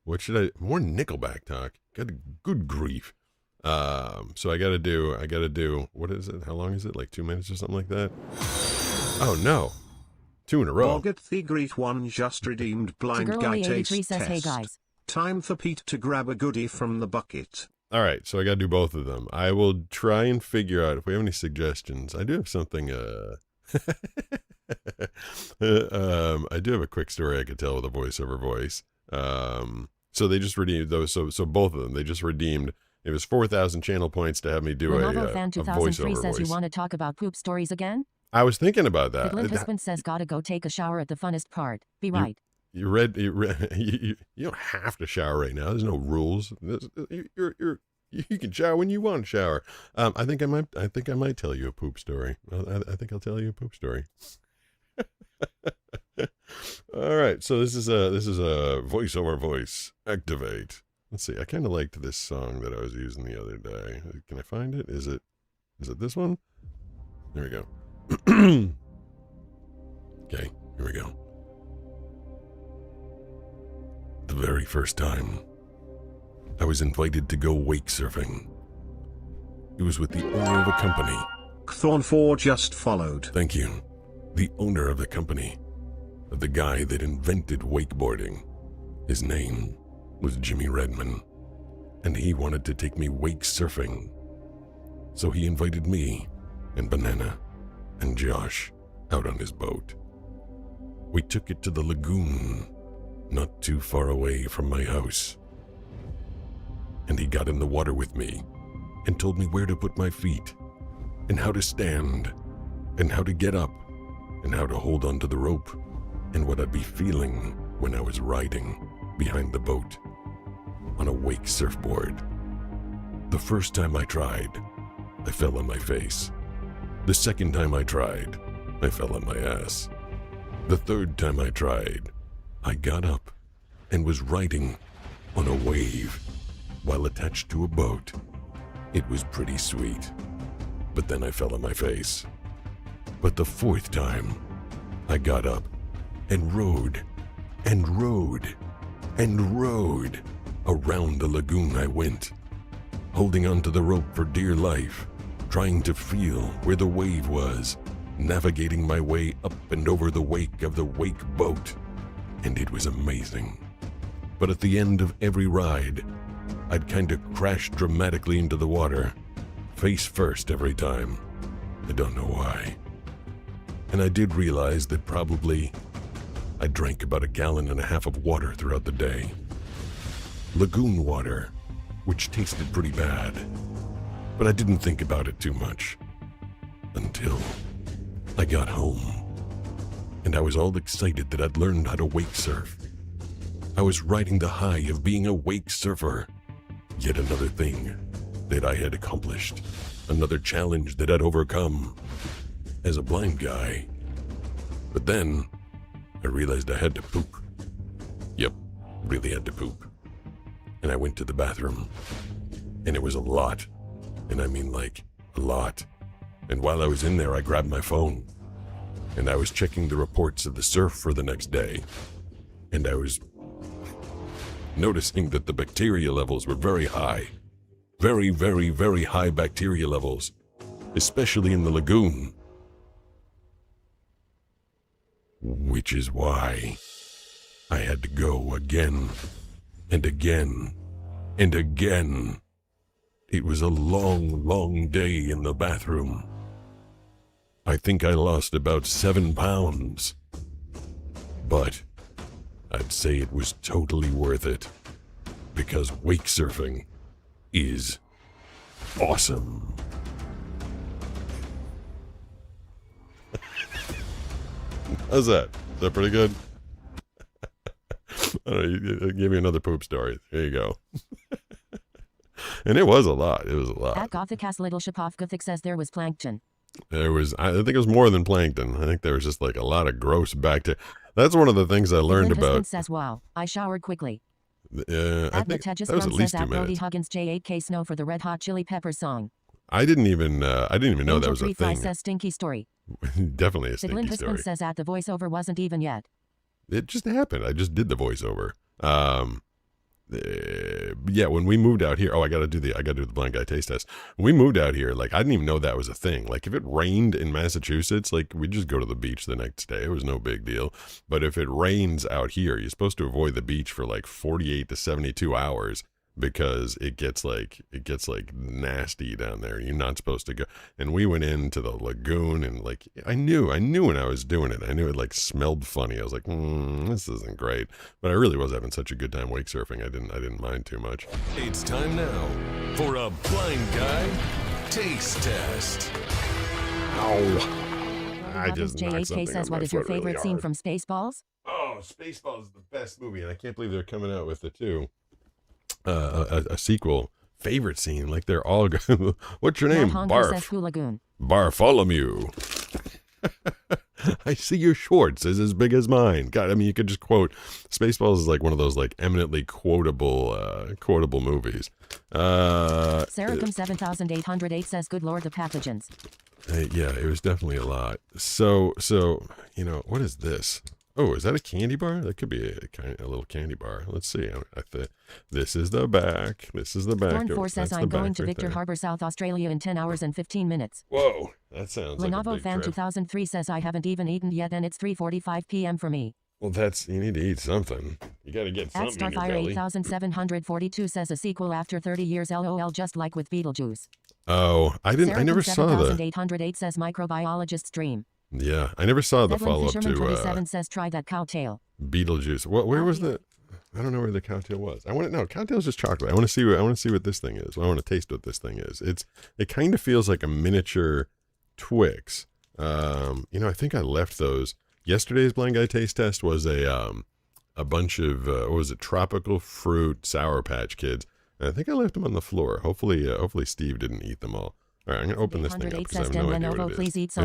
What should I? More Nickelback talk. Good grief. So I gotta do. What is it? How long is it? Like 2 minutes or something like that? Oh no, 2 in a row. Get the great one just redeemed blind guy taste Girl83 says test. hey guys. Time for Pete to grab a goodie from the bucket. All right, so I got to do both of them. I will try and figure out if we have any suggestions. I do have something. I do have a quick story I could tell with a voiceover voice. So they just redeemed those. So both of them, they just redeemed. It was 4,000 channel points to have me do Lenovo a fan 2003 voiceover says voice. you want to talk about poop stories again? I was thinking about that. The Glint husband says gotta go take a shower at the funnest part. Be You- right. You don't have to shower right now. There's no rules. You can shower when you want to shower. I think I might tell you a poop story. I think I'll tell you a poop story. All right, so this is a voiceover voice. Activate. Let's see. I kind of liked this song that I was using the other day. Can I find it? Is it this one? There we go. Okay, here we go. The very first time I was invited to go wake surfing. It was with the owner of a company. Thorn4 just followed. Thank you. The owner of the company. Of the guy that invented wakeboarding. His name was Jimmy Redman. And he wanted to take me wake surfing. So he invited me and Banana and Josh out on his boat. We took it to the lagoon, not too far away from my house. And he got in the water with me and told me where to put my feet and how to stand and how to get up and how to hold onto the rope and what I'd be feeling when I was riding behind the boat on a wake surfboard. The first time I tried, I fell on my face. The second time I tried, I fell on my ass. The third time I tried, I got up and was riding on a wave while attached to a boat. It was pretty sweet, but then I fell on my face. But the fourth time, I got up and rode and rode and rode. Around the lagoon I went, holding onto the rope for dear life, trying to feel where the wave was, navigating my way up and over the wake of the wake boat. And it was amazing. But at the end of every ride, I'd kind of crash dramatically into the water, face first every time. I don't know why. And I did realize that probably I drank about 1.5 gallons of water throughout the day. Lagoon water, which tasted pretty bad. But I didn't think about it too much. Until I got home. And I was all excited that I'd learned how to wake surf. I was riding the high of being a wake surfer. Yet another thing that I had accomplished. Another challenge that I'd overcome as a blind guy. But then I realized I had to poop. Yep, really had to poop. And I went to the bathroom. And it was a lot. And I mean like a lot. And while I was in there, I grabbed my phone. And I was checking the reports of the surf for the next day. And I was noticing that the bacteria levels were very high. Very, very, very high bacteria levels. Especially in the lagoon. Which is why I had to go again and again and again. It was a long, long day in the bathroom. I think I lost about 7 pounds. But I'd say it was totally worth it. Because wake surfing is awesome. How's that? Is that pretty good? I don't know, you give me another poop story. There you go. And it was a lot. It was a lot. At Gothicast Little Shapov Gothic says there was plankton. There was, I think it was more than plankton. I think there was just like a lot of gross bacteria. That's one of the things I learned Glint husband about. says wow, I showered quickly. I At think Matejus that was at From least says 2 at Brody minutes. Huggins J8K Snow for the Red Hot Chili Peppers song. I didn't even know Angel that was a 3 Fly thing. says stinky story. Definitely a The stinky Glint husband story. says at the voiceover wasn't even yet. It just happened. I just did the voiceover. Yeah, when we moved out here, I gotta do the blind guy taste test. When we moved out here, like I didn't even know that was a thing. Like if it rained in Massachusetts, like we'd just go to the beach the next day. It was no big deal. But if it rains out here, you're supposed to avoid the beach for like 48 to 72 hours. because it gets like nasty down there. You're not supposed to go. And we went into the lagoon, and like I knew when I was doing it. I knew it like smelled funny. I was like, this isn't great. But I really was having such a good time wake surfing. I didn't mind too much. It's time now for a blind guy taste test. I just knocked JHK something says, on what my is your foot really favorite scene hard. from Spaceballs? Oh, Spaceballs is the best movie, and I can't believe they're coming out with it too. A sequel. Favorite scene, like they're all good. What's your name? Matt Hongo says Barf. Blue Lagoon. Bartholomew. I see your Schwartz is as big as mine. God, I mean, you could just quote. Spaceballs is like one of those like eminently quotable movies. Saracom 7808 says, good lord, the pathogens. Yeah, it was definitely a lot. So what is this? Oh, is that a candy bar? That could be a little candy bar. Let's see. I think this is the back. This is the back. Thorn 4 That's says, the I'm going back to right Victor there. Harbour, South Australia in 10 hours and 15 minutes. Whoa, that sounds like a Lenovo big Fan trip. 2003 says, I haven't even eaten yet and it's 3:45 p.m. for me. Well, you need to eat something. You got to get At something in your Starfire belly. 8742 says, a sequel after 30 years, LOL, just like with Beetlejuice. Oh, I never saw that. 7808 says, microbiologist's dream. Yeah, I never saw the Edwin follow-up Fisherman to 27 says, try that cow tail. Beetlejuice. Where was the? I don't know where the cowtail was. Cowtail's just chocolate. I want to see what this thing is. I want to taste what this thing is. It kind of feels like a miniature Twix. I think I left those. Yesterday's blind guy taste test was a bunch of what was it? Tropical fruit Sour Patch Kids. And I think I left them on the floor. Hopefully Steve didn't eat them all. All right, I'm gonna open this thing up 808 because I says, have no Den idea Lenovo, what it please is. eat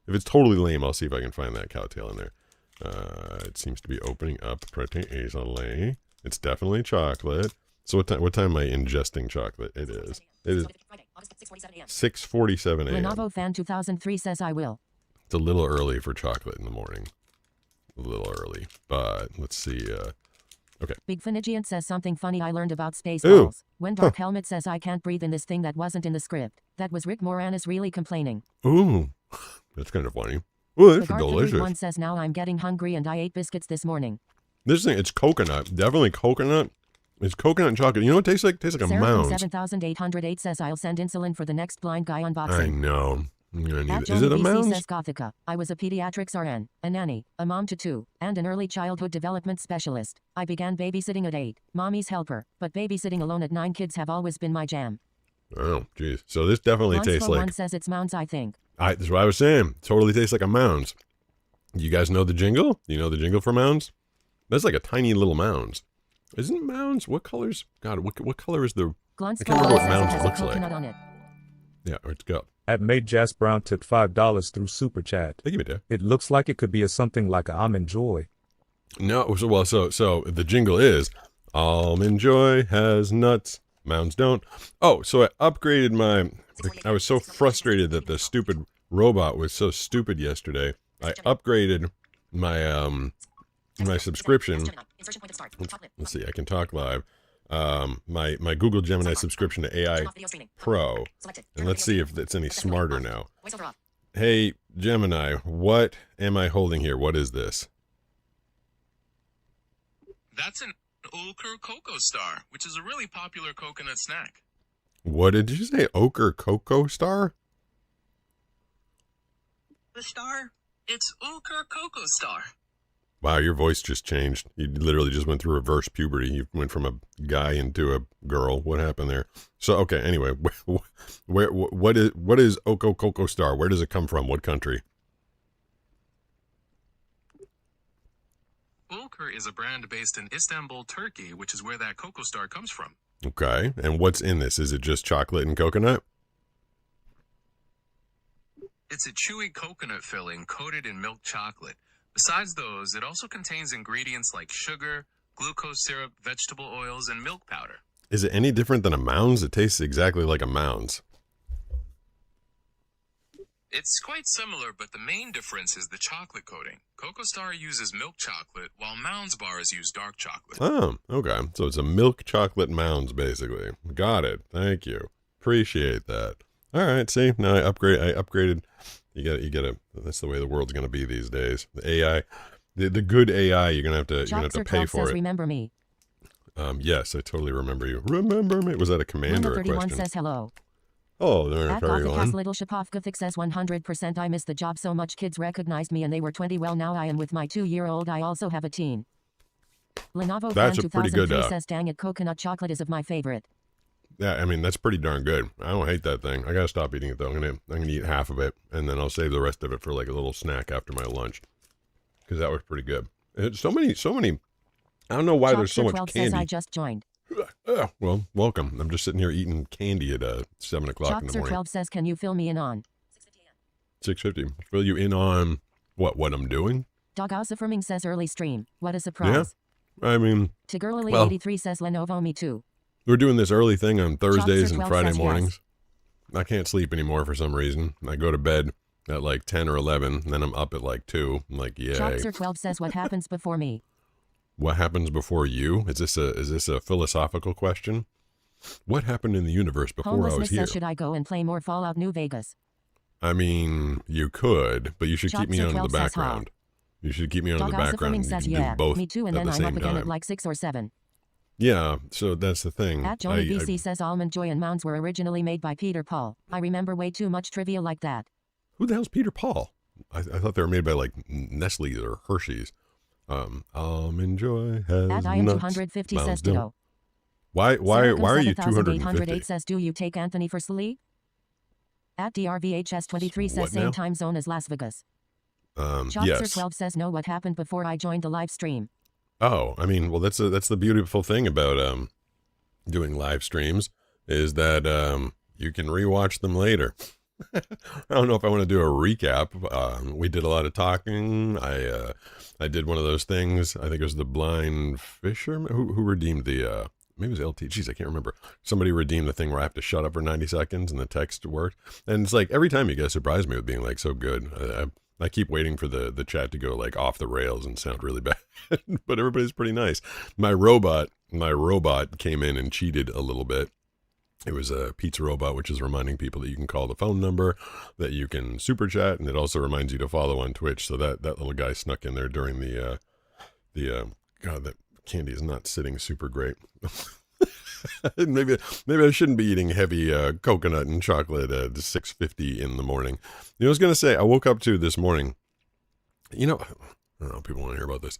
If it's totally lame, I'll see if I can find that cowtail in there. It seems to be opening up pretty easily. It's definitely chocolate. So what time am I ingesting chocolate? It is 6:47 a.m. Lenovo Fan 2003 says, I will. It's a little early for chocolate in the morning. A little early, but let's see. Okay. Big Finigiant says something funny I learned about Ooh. Spaceballs. When Dark Helmet says I can't breathe in this thing that wasn't in the script. That was Rick Moranis really complaining. Ooh, that's kind of funny. Ooh, that's The Garth delicious. One says, now I'm getting hungry and I ate biscuits this morning. This thing, it's coconut. Definitely coconut. It's coconut and chocolate. You know what it tastes like? It tastes like a Sarah mound. 7808 says, I'll send insulin for the next blind guy unboxing. I know. I'm gonna need At it. Is it a Johnny BC mound? says Gothica. I was a pediatrics RN, a nanny, a mom to 2, and an early childhood development specialist. I began babysitting at 8, mommy's helper, but babysitting alone at 9 kids have always been my jam. Oh, geez. So this definitely tastes like. One says it's mounds, I think. That's what I was saying. Totally tastes like a mounds. You guys know the jingle? You know the jingle for mounds? That's like a tiny little mounds. Isn't mounds? What colors? God, what color is the? Glunts I can't remember what says it mounds has a looks like. coconut on it. Yeah, let's go. At Made Jazz Brown tipped $5 through Super Chat. Hey, give me that. It looks like it could be something like a Almond Joy. No, so the jingle is Almond Joy has nuts, mounds don't. Oh, so I upgraded I was so frustrated that the stupid robot was so stupid yesterday. I upgraded my my subscription. Let's see, I can talk live. My Google Gemini subscription to AI Pro, and let's see if it's any smarter now. Hey Gemini, what am I holding here? What is this? That's an Ochre Cocoa Star, which is a really popular coconut snack. What did you say? Ochre Cocoa Star? The star? It's Ochre Cocoa Star. Wow, your voice just changed. You literally just went through reverse puberty. You went from a guy into a girl. What happened there? So, okay, anyway, what is Ochre Cocoa Star? Where does it come from? What country? Ochre is a brand based in Istanbul, Turkey, which is where that Cocoa Star comes from. Okay, and what's in this? Is it just chocolate and coconut? It's a chewy coconut filling coated in milk chocolate. Besides those, it also contains ingredients like sugar, glucose syrup, vegetable oils, and milk powder. Is it any different than a Mounds? It tastes exactly like a Mounds. It's quite similar, but the main difference is the chocolate coating. Cocoa Star uses milk chocolate, while Mounds bars use dark chocolate. Oh, okay. So it's a milk chocolate Mounds, basically. Got it. Thank you. Appreciate that. All right. See, now I upgraded. You gotta. That's the way the world's gonna be these days. The AI, the good AI, you're gonna have to pay for says, it. remember me. Yes, I totally remember you. Remember me? Was that a command or a 31 question? says hello. Oh, they're At very Gothic on. Little Shapovka says 100% I miss the job so much. Kids recognized me and they were 20. Well, now I am with my 2-year-old. I also have a teen. Lenovo That's Fan a pretty good, 2003 says dang it, coconut chocolate is of my favorite. Yeah, I mean that's pretty darn good. I don't hate that thing. I gotta stop eating it though. I'm gonna eat half of it and then I'll save the rest of it for like a little snack after my lunch because that was pretty good. It's so many. I don't know why there's so much 12 candy. says I just joined. Well, welcome. I'm just sitting here eating candy at 7 o'clock in the morning. 12 says can you fill me in on 6:50. Fill you in on what I'm doing? Dog Firming says early stream. What a surprise. I mean, Tigurlily well, 83 says Lenovo me too. we're doing this early thing on Thursdays and 12 Friday says mornings. I can't sleep anymore for some reason. I go to bed at like 10 or 11, and then I'm up at like 2. I'm like, yay. Chopser 12 says what happens before me. What happens before you? Is this a philosophical question? What happened in the universe before I was Homelessness here? says should I go and play more Fallout New Vegas? I mean, you could, but you should keep me Chopster on the 12 says hi. background. You should keep me on Dog the background. Firming You says can yeah, do both me too, and at then the I'm same up again time. at like 6 or 7. Yeah, so that's the thing. At Johnny BC says Almond Joy and Mounds were originally made by Peter Paul. I remember way too much trivia like that. Who the hell's Peter Paul? I thought they were made by like Nestle or Hershey's. Almond Joy has At I am nuts. 250 Mounds says don't. ditto. Why are you 7808 250? says do you take Anthony for sleep? At DRVHS 23 says What now? same time zone as Las Vegas. Chopster Yes. 12 says no, what happened before I joined the live stream. Oh, I mean, well, that's the beautiful thing about doing live streams is that you can rewatch them later. I don't know if I want to do a recap. We did a lot of talking. I did one of those things. I think it was the blind fisherman who redeemed the maybe it was LT. Jeez, I can't remember. Somebody redeemed the thing where I have to shut up for 90 seconds and the text worked. And it's like every time you guys surprise me with being like so good. I keep waiting for the chat to go like off the rails and sound really bad, but everybody's pretty nice. My robot came in and cheated a little bit. It was a pizza robot, which is reminding people that you can call the phone number, that you can super chat, and it also reminds you to follow on Twitch. So that little guy snuck in there during the God, that candy is not sitting super great. maybe I shouldn't be eating heavy coconut and chocolate at 6:50 in the morning. You know, I was gonna say I woke up to this morning. You know, I don't know if people want to hear about this.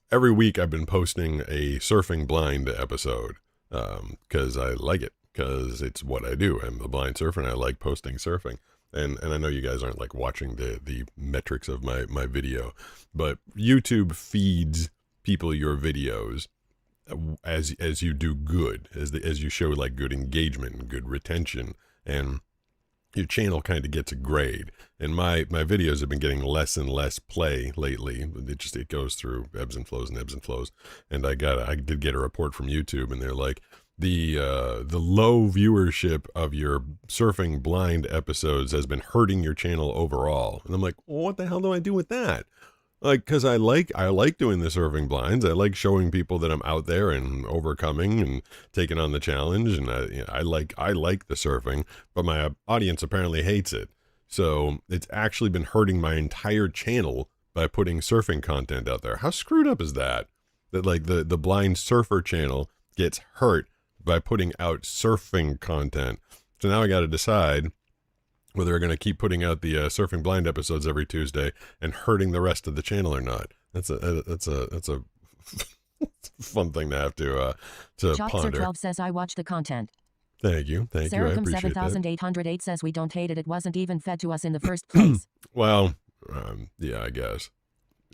Every week I've been posting a Surfing Blind episode because I like it, because it's what I do. I'm a blind surfer and I like posting surfing. And I know you guys aren't like watching the metrics of my video, but YouTube feeds people your videos as you do good, as you show like good engagement and good retention, and your channel kind of gets a grade. And my videos have been getting less and less play lately. It goes through ebbs and flows. And I did get a report from YouTube, and they're like, the low viewership of your Surfing Blind episodes has been hurting your channel overall. And I'm like, well, what the hell do I do with that? Like, because I like doing the surfing blinds. I like showing people that I'm out there and overcoming and taking on the challenge. And I like the surfing, but my audience apparently hates it. So it's actually been hurting my entire channel by putting surfing content out there. How screwed up is that? That like the blind surfer channel gets hurt by putting out surfing content. So now I got to decide whether they're going to keep putting out the Surfing Blind episodes every Tuesday and hurting the rest of the channel or not. That's a fun thing to have to ponder. 12 says I watch the content. Thank you. I Saracom appreciate that. 7808 says we don't hate it. It wasn't even fed to us in the first place. Well, yeah, I guess.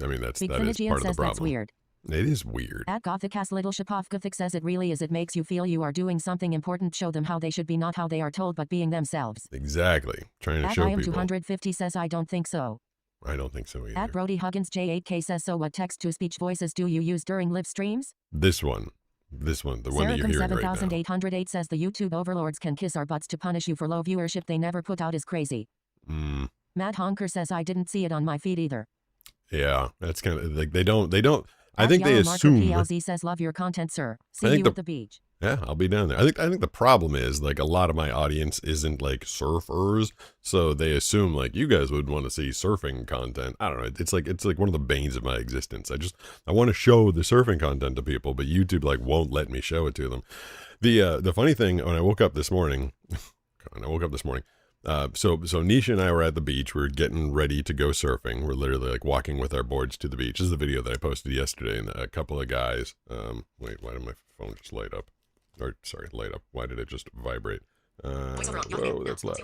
I mean, that is part of the says problem. That's weird. It is weird. At Gothicast Little Shapovgothic says it really is. It makes you feel you are doing something important. Show them how they should be, not how they are told, but being themselves. Exactly. Trying to At show I am people. 250 says I don't think so. I don't think so either. At Brody Huggins J8K says so what text-to-speech voices do you use during live streams? This one, the one that you're hearing right now. 7808 says the YouTube overlords can kiss our butts to punish you for low viewership they never put out is crazy. Matt Honker says I didn't see it on my feed either. Yeah, that's kind of like they don't. I think they assume. PLZ says love your content, sir. See you at the beach. Yeah, I'll be down there. I think the problem is like a lot of my audience isn't like surfers, so they assume like you guys would want to see surfing content. I don't know. It's like one of the banes of my existence. I want to show the surfing content to people, but YouTube like won't let me show it to them. The funny thing when I woke up this morning, so Nisha and I were at the beach. We were getting ready to go surfing. We're literally like walking with our boards to the beach. This is the video that I posted yesterday, and a couple of guys. Wait, why did my phone just light up? Or sorry, light up. Why did it just vibrate? Oh, that's loud.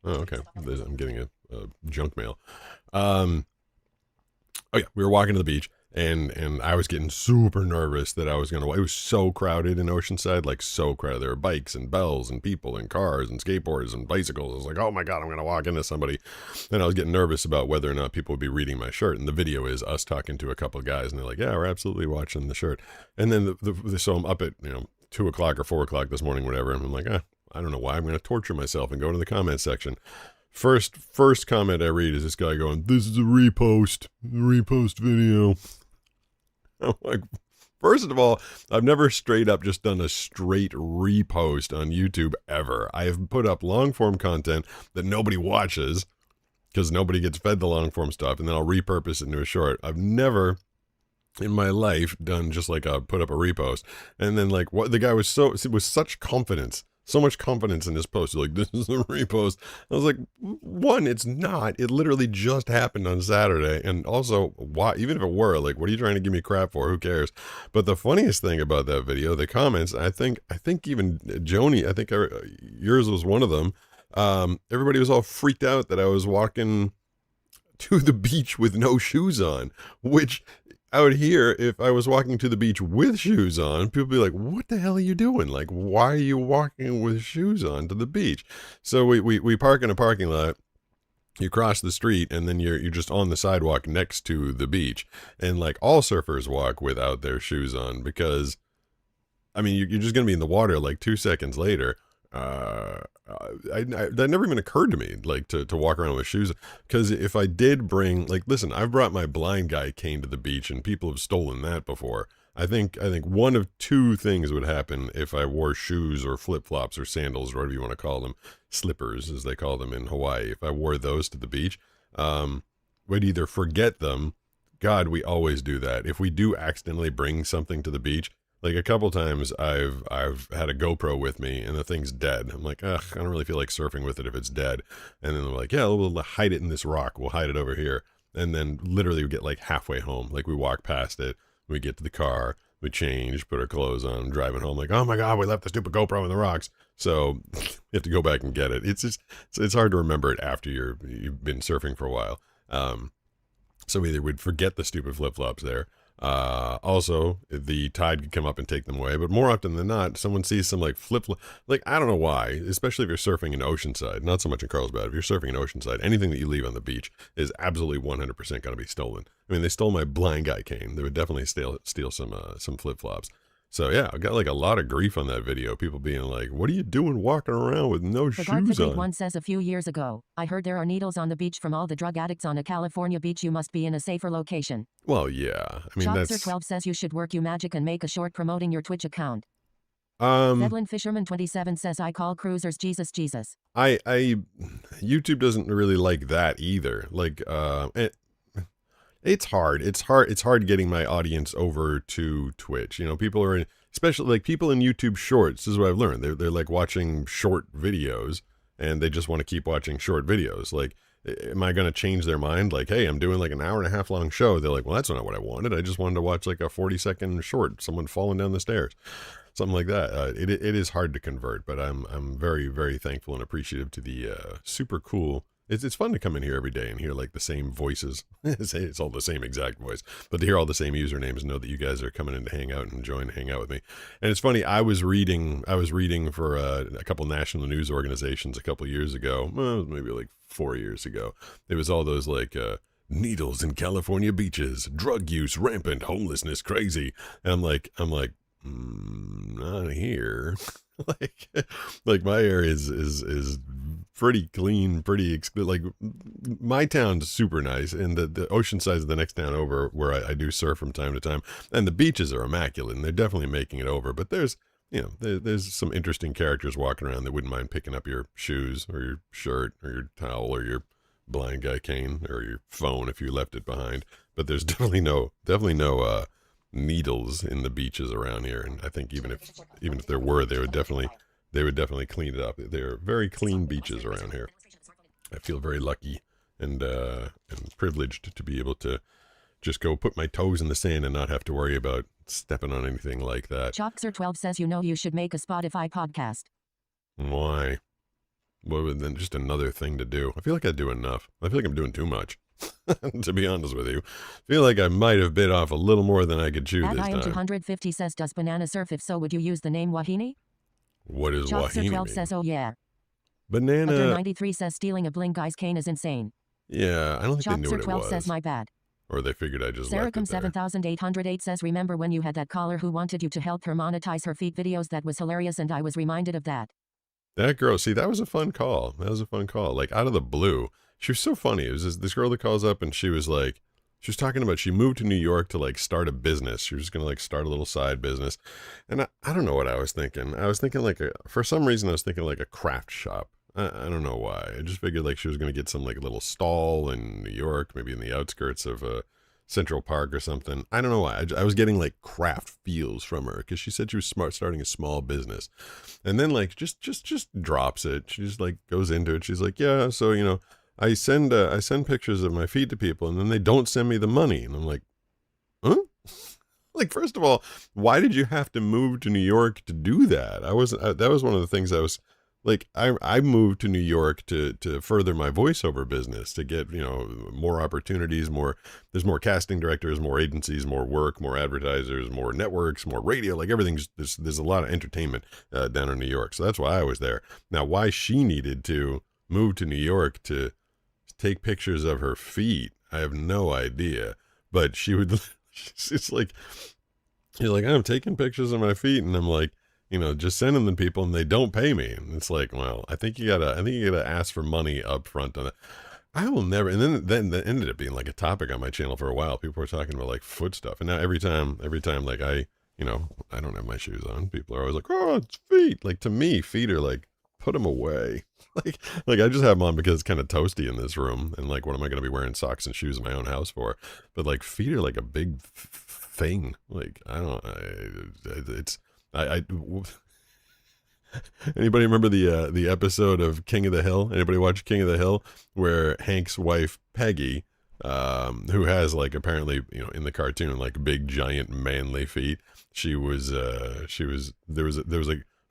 Oh, okay. I'm getting a junk mail. Oh yeah, we were walking to the beach, and I was getting super nervous that I was gonna. It was so crowded in Oceanside, like so crowded. There were bikes and bells and people and cars and skateboards and bicycles. I was like, oh my god, I'm gonna walk into somebody. And I was getting nervous about whether or not people would be reading my shirt. And the video is us talking to a couple of guys, and they're like, yeah, we're absolutely watching the shirt. And then so I'm up at 2 o'clock or 4 o'clock this morning, whatever. And I'm like, I don't know why. I'm going to torture myself and go to the comment section. First comment I read is this guy going, this is a repost video. I'm like, first of all, I've never straight up just done a straight repost on YouTube ever. I have put up long form content that nobody watches because nobody gets fed the long form stuff, and then I'll repurpose it into a short. I've never in my life done just like put up a repost. And then like what the guy was such confidence, so much confidence in his post. He's like, this is a repost. I was like, one, it's not. It literally just happened on Saturday. And also, why, even if it were, like, what are you trying to give me crap for? Who cares? But the funniest thing about that video, the comments, I think even Joni, I think yours was one of them. Everybody was all freaked out that I was walking to the beach with no shoes on, which I would hear if I was walking to the beach with shoes on, people be like, what the hell are you doing? Like, why are you walking with shoes on to the beach? So we park in a parking lot, you cross the street, and then you're just on the sidewalk next to the beach. And like all surfers walk without their shoes on because, I mean, you're just going to be in the water like 2 seconds later. That never even occurred to me, like to walk around with shoes, because if I did bring, like, listen, I've brought my blind guy cane to the beach and people have stolen that before. I think one of two things would happen if I wore shoes or flip-flops or sandals or whatever you want to call them, slippers as they call them in Hawaii. If I wore those to the beach, we'd either forget them. God, we always do that. If we do accidentally bring something to the beach, like a couple times I've had a GoPro with me and the thing's dead. I'm like, ugh, I don't really feel like surfing with it if it's dead. And then they're like, yeah, we'll hide it in this rock. We'll hide it over here. And then literally we get like halfway home. Like we walk past it, we get to the car, we change, put our clothes on, driving home. Like, oh my God, we left the stupid GoPro in the rocks. So you have to go back and get it. It's hard to remember it after you've been surfing for a while. So either we'd forget the stupid flip-flops there. Also, the tide could come up and take them away, but more often than not, someone sees some like like, I don't know why, especially if you're surfing in Oceanside, not so much in Carlsbad. If you're surfing in Oceanside, anything that you leave on the beach is absolutely 100% going to be stolen. I mean, they stole my blind guy cane. They would definitely steal some flip-flops. So yeah, I got like a lot of grief on that video. People being like, what are you doing walking around with no shoes on? One says a few years ago, I heard there are needles on the beach from all the drug addicts on a California beach. You must be in a safer location. Well, yeah. I mean, Shopster12 says you should work you magic and make a short promoting your Twitch account. Edlin Fisherman 27 says I call cruisers Jesus. YouTube doesn't really like that either. Like, it's hard. It's hard getting my audience over to Twitch. You know, people are especially like people in YouTube Shorts. This is what I've learned. They're like watching short videos and they just want to keep watching short videos. Like, am I going to change their mind? Like, hey, I'm doing like an hour and a half long show. They're like, well, that's not what I wanted. I just wanted to watch like a 40-second short, someone falling down the stairs, something like that. It is hard to convert, but I'm very, very thankful and appreciative to the super cool. It's fun to come in here every day and hear like the same voices. It's all the same exact voice, but to hear all the same usernames and know that you guys are coming in to hang out and enjoying to hang out with me. And it's funny, I was reading for a couple national news organizations a couple years ago, well, maybe like 4 years ago. It was all those like needles in California beaches, drug use rampant, homelessness crazy. And I'm like, not here. like my area is pretty clean, like my town's super nice, and the Oceanside is the next town over where I do surf from time to time, and the beaches are immaculate and they're definitely making it over, but there's there's some interesting characters walking around that wouldn't mind picking up your shoes or your shirt or your towel or your blind guy cane or your phone if you left it behind. But there's definitely no needles in the beaches around here. And I think even if there were, they would definitely clean it up. They're very clean beaches around here. I feel very lucky and privileged to be able to just go put my toes in the sand and not have to worry about stepping on anything like that. Chalkser12 says you should make a Spotify podcast. Why? Well, then just another thing to do. I feel like I do enough. I feel like I'm doing too much, to be honest with you. I feel like I might have bit off a little more than I could chew this time. IM250 says, does banana surf? If so, would you use the name Wahini? What is Wahini Chalkser12 mean? says, oh yeah. Banana. 93 says, stealing a bling guy's cane is insane. Yeah, I don't think they knew what it was. Chalkser12 says, my bad. Or they figured I just left it there. 7808 says, remember when you had that caller who wanted you to help her monetize her feet videos? That was hilarious, and I was reminded of that. That girl, see, that was a fun call. Like, out of the blue. She was so funny. It was this girl that calls up, and she was talking about she moved to New York to, like, start a business. She was going to, like, start a little side business. And I don't know what I was thinking. I was thinking, for some reason, I was thinking, like, a craft shop. I don't know why. I just figured, like, she was going to get some, like, little stall in New York, maybe in the outskirts of Central Park or something. I don't know why. I was getting, like, craft feels from her because she said she was starting a small business. And then, like, just drops it. She just, like, goes into it. She's like, yeah, so, I send pictures of my feet to people, and then they don't send me the money. And I'm like, huh? Like, first of all, why did you have to move to New York to do that? That was one of the things I was... Like, I moved to New York to further my voiceover business, to get, more opportunities, there's more casting directors, more agencies, more work, more advertisers, more networks, more radio, like everything's, there's a lot of entertainment down in New York. So that's why I was there. Now, why she needed to move to New York to take pictures of her feet, I have no idea. But she would, it's like, she's like, I'm taking pictures of my feet, and I'm like, just sending them to people, and they don't pay me. And it's like, well, I think you gotta ask for money up front on it. I will never. And then that ended up being like a topic on my channel for a while. People were talking about like foot stuff, and now every time, like I don't have my shoes on, people are always like, oh, it's feet. Like, to me, feet are like, put them away. like I just have them on because it's kind of toasty in this room, and like, what am I gonna be wearing socks and shoes in my own house for? But like, feet are like a big thing. Like, anybody remember the episode of King of the Hill? Anybody watch King of the Hill, where Hank's wife Peggy, who has like apparently in the cartoon like big giant manly feet, there was a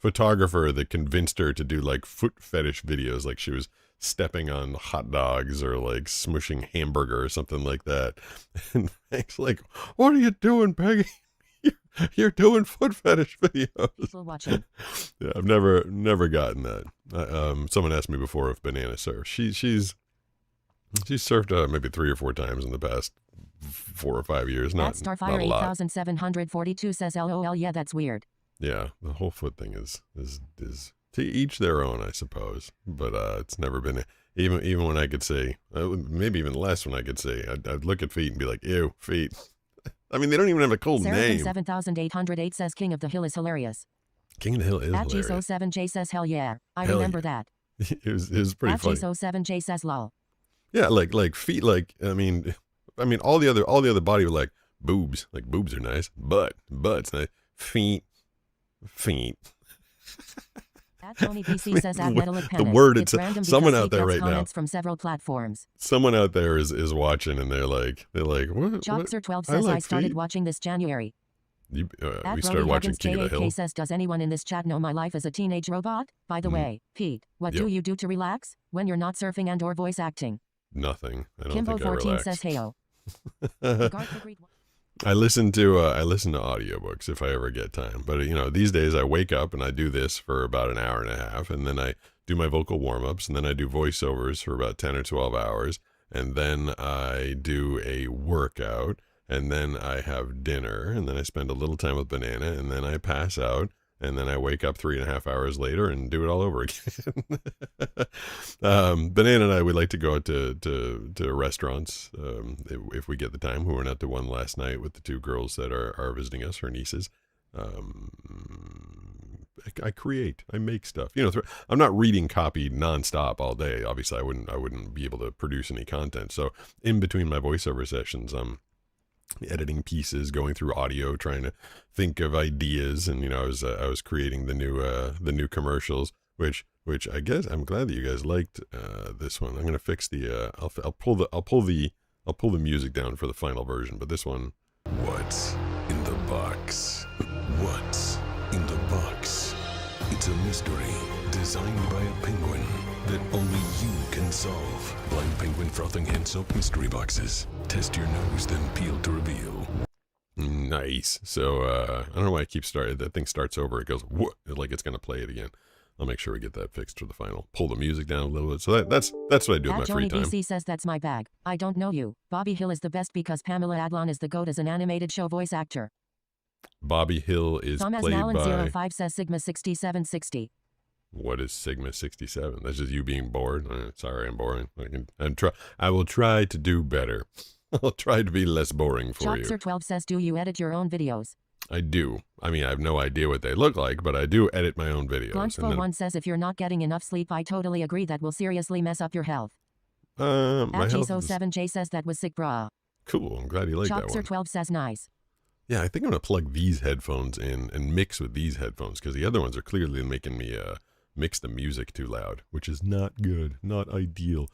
photographer that convinced her to do like foot fetish videos, like she was stepping on hot dogs or like smushing hamburger or something like that. And Hank's like, "What are you doing, Peggy? You're doing foot fetish videos." People watching. Yeah, I've never gotten that. Someone asked me before if Banana surfs. She's surfed maybe 3 or 4 times in the past 4 or 5 years. Not Starfire a lot. 8742 says, LOL, yeah, that's weird. Yeah, the whole foot thing is to each their own, I suppose. But it's never been even when I could say, maybe even less when I could say, I'd look at feet and be like, ew, feet. I mean, they don't even have a cool name. 7808 says King of the Hill is hilarious. King of the Hill is hilarious. G07J says hell yeah. I remember that. It was pretty funny. G07J says lol. Yeah, like feet, like I mean all the other body were like boobs. Like boobs are nice. Butt's nice. Feet. Tony PC says at Metallic Panic. The word it's random someone because out there he gets right now. comments from several platforms. Someone out there is watching, and they're like, what? Chalkser12 says I started watching this January. We started watching King of the Hill. says, does anyone in this chat know my life as a teenage robot? By the way, Pete, what do you do to relax when you're not surfing and or voice acting? Nothing. I don't Kimbo think I 14 relax. says heyo. I listen to audiobooks if I ever get time. But these days I wake up and I do this for about an hour and a half, and then I do my vocal warm-ups, and then I do voiceovers for about 10 or 12 hours, and then I do a workout, and then I have dinner, and then I spend a little time with Banana, and then I pass out, and then I wake up 3.5 hours later and do it all over again. Banana and I, we like to go out to restaurants if we get the time. We went out to one last night with the 2 girls that are visiting us, her nieces. I create, I make stuff. You know, I'm not reading copy nonstop all day. Obviously, I wouldn't be able to produce any content. So in between my voiceover sessions, I'm editing pieces, going through audio, trying to think of ideas, and you know, I was creating the new commercials, which I guess I'm glad that you guys liked this one. I'm gonna fix the I'll pull the music down for the final version, but this one. What's in the box? What's in the box? It's a mystery designed by a penguin that only you can solve. Blind Penguin Frothing Hand Soap Mystery Boxes. Test your nose, then peel to reveal. Nice. So I don't know why I keep starting. That thing starts over. It goes what? Like it's gonna play it again. I'll make sure we get that fixed for the final. Pull the music down a little bit. So that's what I do in my free time. BC says that's my bag. I don't know you. Bobby Hill is the best because Pamela Adlon is the GOAT as an animated show voice actor. Bobby Hill is Thomas played Allen by. 05 says Sigma 6760. What is Sigma 67? That's just you being bored. Sorry, I'm boring. I will try to do better. I'll try to be less boring for you. Shopser12 says, do you edit your own videos? I do. I mean, I have no idea what they look like, but I do edit my own videos. Bluntful1 says, if you're not getting enough sleep, I totally agree. That will seriously mess up your health. My health is 07J says that was sick, brah. cool. I'm glad you like that one. Shopser12 says nice. Yeah, I think I'm going to plug these headphones in and mix with these headphones because the other ones are clearly making me mix the music too loud, which is not good, not ideal.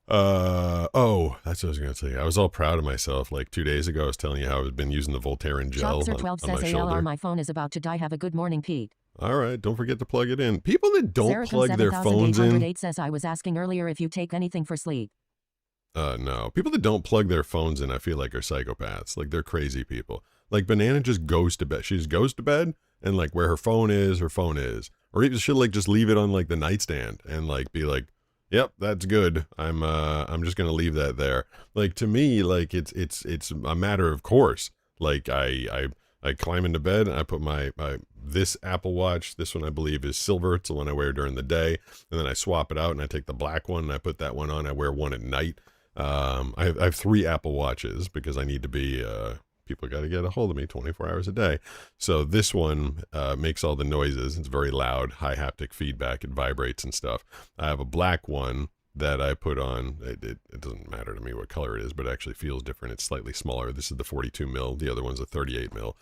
Oh, that's what I was going to say. I was all proud of myself. Like 2 days ago, I was telling you how I've been using the Voltaren gel Shopser12 on says, my ALR, shoulder. my phone is about to die. Have a good morning, Pete. All right, don't forget to plug it in. People that don't Saracen plug their phones in. 7808 says, I was asking earlier if you take anything for sleep. No. People that don't plug their phones in, I feel like are psychopaths. Like they're crazy people. Like Banana just goes to bed. She just goes to bed and like where her phone is. Or even she'll like just leave it on like the nightstand and like be like, yep, that's good. I'm just gonna leave that there. Like to me, like it's a matter of course. Like I climb into bed and I put my this Apple Watch. This one I believe is silver. It's the one I wear during the day, and then I swap it out and I take the black one and I put that one on. I wear one at night. I have 3 Apple Watches because I need to be. People got to get a hold of me 24 hours a day. So this one makes all the noises. It's very loud, high haptic feedback. It vibrates and stuff. I have a black one that I put on. It doesn't matter to me what color it is, but it actually feels different. It's slightly smaller. This is the 42 mil. The other one's a 38 mil.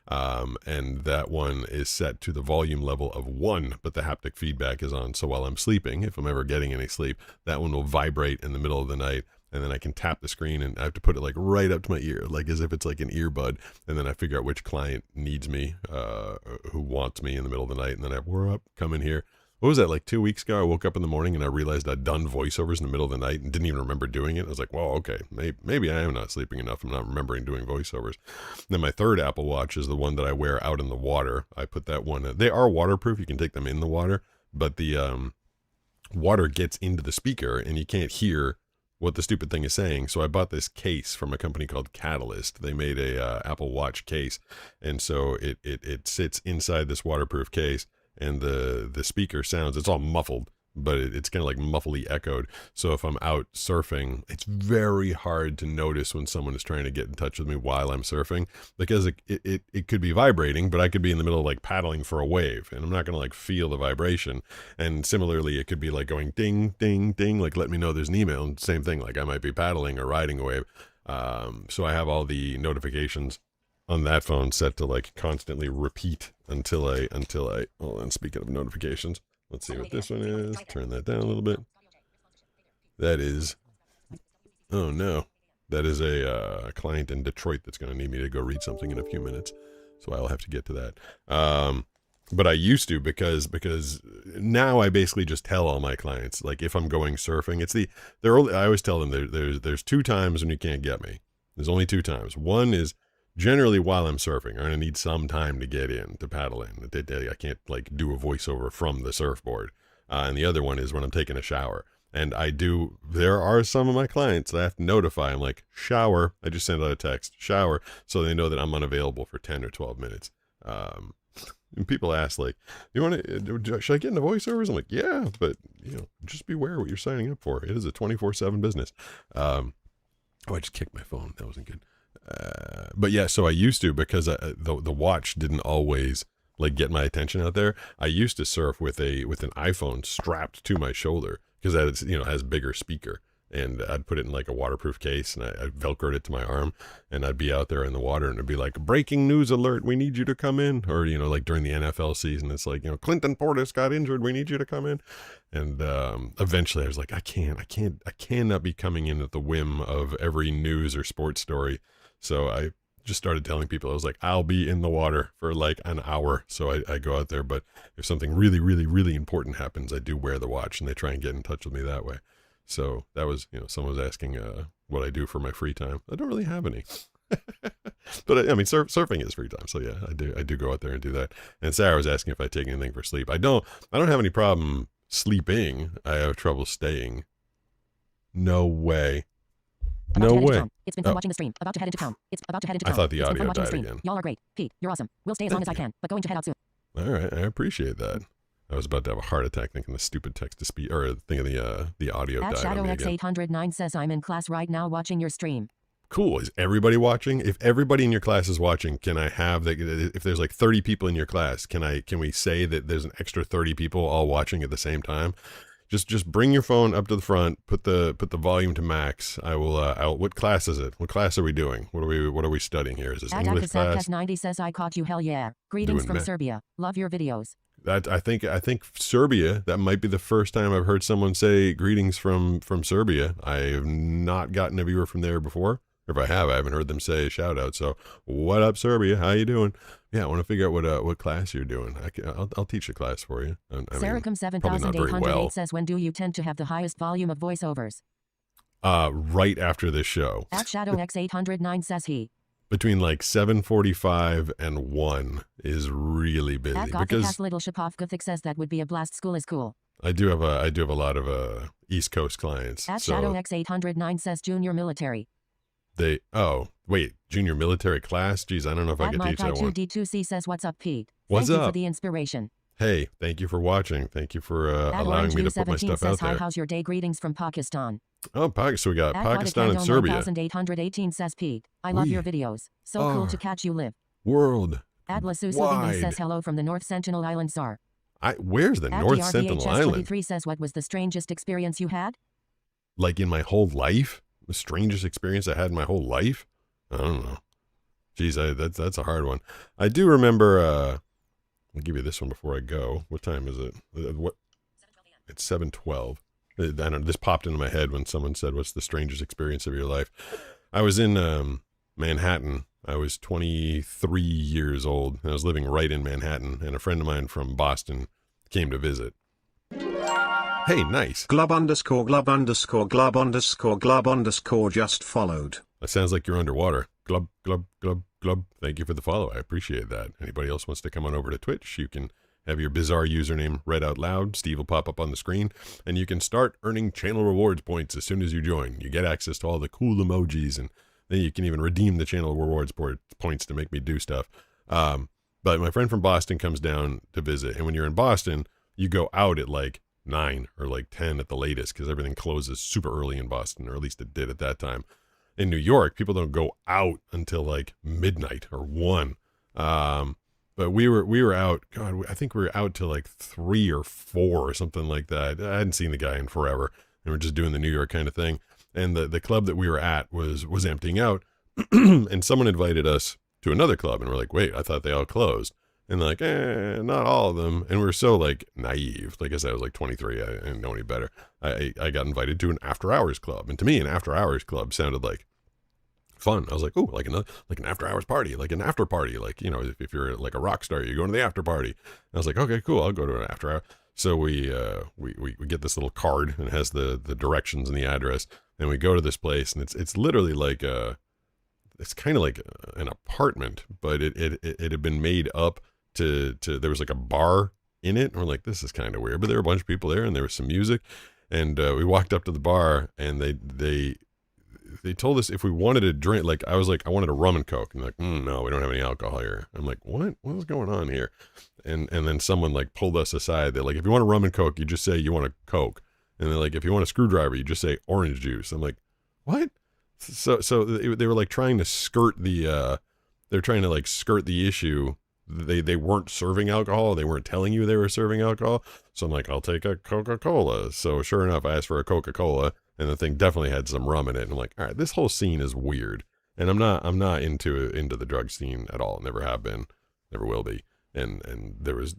And that one is set to the volume level of 1, but the haptic feedback is on. So while I'm sleeping, if I'm ever getting any sleep, that one will vibrate in the middle of the night. And then I can tap the screen and I have to put it like right up to my ear, like as if it's like an earbud. And then I figure out which client needs me, who wants me in the middle of the night. And then we're up, come in here. What was that, like 2 weeks ago? I woke up in the morning and I realized I'd done voiceovers in the middle of the night and didn't even remember doing it. I was like, well, okay, maybe I am not sleeping enough. I'm not remembering doing voiceovers. And then my third Apple Watch is the one that I wear out in the water. I put that one, they are waterproof. You can take them in the water, but the water gets into the speaker and you can't hear what the stupid thing is saying. So I bought this case from a company called Catalyst. They made a Apple Watch case, and so it sits inside this waterproof case, and the speaker sounds, it's all muffled, but it's kind of like muffly echoed. So if I'm out surfing, it's very hard to notice when someone is trying to get in touch with me while I'm surfing, because it could be vibrating, but I could be in the middle of like paddling for a wave and I'm not going to like feel the vibration. And similarly, it could be like going ding, ding, ding, like let me know there's an email. And same thing, like I might be paddling or riding a wave. So I have all the notifications on that phone set to like constantly repeat until I, hold on, speaking of notifications, let's see what this one is. Turn that down a little bit. That is, oh no, that is a client in Detroit that's going to need me to go read something in a few minutes. So I'll have to get to that. But I used to because now I basically just tell all my clients, like if I'm going surfing, I always tell them there's 2 times when you can't get me. There's only 2 times. One is generally while I'm surfing. I'm going to need some time to get in, to paddle in. I can't like do a voiceover from the surfboard. And the other one is when I'm taking a shower. And there are some of my clients that I have to notify. I'm like, shower. I just send out a text, shower, so they know that I'm unavailable for 10 or 12 minutes. And people ask like, should I get into voiceovers? I'm like, yeah, but just beware what you're signing up for. It is a 24/7 business. I just kicked my phone. That wasn't good. But yeah, so I used to, because the watch didn't always like get my attention out there. I used to surf with an iPhone strapped to my shoulder because that has bigger speaker. And I'd put it in like a waterproof case, and I Velcroed it to my arm, and I'd be out there in the water, and it'd be like, breaking news alert, we need you to come in. Or, like during the NFL season, it's like, Clinton Portis got injured, we need you to come in. And eventually I was like, I cannot be coming in at the whim of every news or sports story. So I just started telling people, I was like, I'll be in the water for like an hour. So I go out there, but if something really, really, really important happens, I do wear the watch, and they try and get in touch with me that way. So that was, someone was asking what I do for my free time. I don't really have any. But I mean, surfing is free time. So yeah, I do go out there and do that. And Sarah was asking if I take anything for sleep. I don't have any problem sleeping. I have trouble staying. No way. About No to head into way. town. It's been fun watching the stream. About to head into town. It's about to head into I town. thought the It's been fun audio watching the died stream. again. Y'all are great. Pete, you're awesome. We'll stay as long as I can, but going to head out soon. All right. I appreciate that. I was about to have a heart attack thinking the stupid text to speech or thinking the audio At died Shadow on me again. X809 says I'm in class right now watching your stream. Cool. Is everybody watching? If everybody in your class is watching, can I have if there's like 30 people in your class, can we say that there's an extra 30 people all watching at the same time? Just bring your phone up to the front, put the volume to max. I will what class is it? What class are we doing? What are we studying here? Is this English class? 90 says I caught you, hell yeah. Greetings Doing from that. Serbia. Love your videos. That I think Serbia, that might be the first time I've heard someone say greetings from Serbia. I have not gotten a viewer from there before. Or if I have, I haven't heard them say a shout out. So what up, Serbia? How you doing? Yeah, I want to figure out what class you're doing. I'll teach a class for you. Saracom probably not very 7808 well. says when do you tend to have the highest volume of voiceovers? Right after this show. At Shadow X809 says he. Between like 7:45 and 1 is really busy At Gothic because Cast Little Shapov Gothic says that would be a blast. School is cool. I do have a lot of East Coast clients. At so Shadow X809 says junior military. Junior military class. Geez, I don't know if I At could my teach that one. 2D2C says what's up, Pete. What's Thank you up? for the inspiration. Hey, thank you for watching. Thank you for At allowing Orange me to put my 17 stuff says out hi, there. how's your day? Greetings from Pakistan. Oh, so we got At Pakistan and Wadikando Serbia. 9818 says Pete. I love your videos. So cool are to catch you live. World. At Lasusa wide. says hello from the North Sentinel Island Czar. Where's the At North Sentinel Island? 23 says what was the strangest experience you had? Like in my whole life? The strangest experience I had in my whole life? I don't know. Geez, that's a hard one. I do remember, I'll give you this one before I go. What time is it? What? It's 7:12. I don't know, this popped into my head when someone said, what's the strangest experience of your life? I was in Manhattan. I was 23 years old, and I was living right in Manhattan, and a friend of mine from Boston came to visit. Hey, nice. Glub underscore glub underscore glub underscore glub underscore just followed. That sounds like you're underwater. Glub, glub, glub, glub. Thank you for the follow. I appreciate that. Anybody else wants to come on over to Twitch, you can have your bizarre username read out loud. Steve will pop up on the screen, and you can start earning channel rewards points as soon as you join. You get access to all the cool emojis, and then you can even redeem the channel rewards points to make me do stuff. But my friend from Boston comes down to visit, and when you're in Boston, you go out at like 9 or like 10 at the latest because everything closes super early in Boston, or at least it did at that time. In New York, people don't go out until like midnight or 1. But we were out, God, I think we were out till like 3 or 4 or something like that. I hadn't seen the guy in forever, and we're just doing the New York kind of thing. And the club that we were at was emptying out, and someone invited us to another club, and we're like, wait, I thought they all closed. And they're like, not all of them. And we're so like naive. Like I said, I was like 23. I didn't know any better. I got invited to an after hours club. And to me, an after hours club sounded like fun. I was like, oh, like an after hours party, like an after party. Like, if you're like a rock star, you're going to the after party. And I was like, okay, cool. I'll go to an after hour. So we get this little card, and it has the directions and the address. And we go to this place, and it's literally like it's kind of like an apartment, but it had been made up to there was like a bar in it, and we're like, this is kind of weird, but there were a bunch of people there, and there was some music, and we walked up to the bar, and they told us if we wanted a drink. Like I was like, I wanted a rum and coke, and they're like, no, we don't have any alcohol here. I'm like, what is going on here? And then someone like pulled us aside. They're like, if you want a rum and coke, you just say you want a Coke, and they're like, if you want a screwdriver, you just say orange juice. I'm like, what? So they were like trying to skirt the issue they weren't serving alcohol. They weren't telling you they were serving alcohol. So I'm like, I'll take a Coca-Cola. So sure enough, I asked for a Coca-Cola, and the thing definitely had some rum in it. And I'm like, all right, this whole scene is weird. And I'm not into the drug scene at all. Never have been, never will be. And there was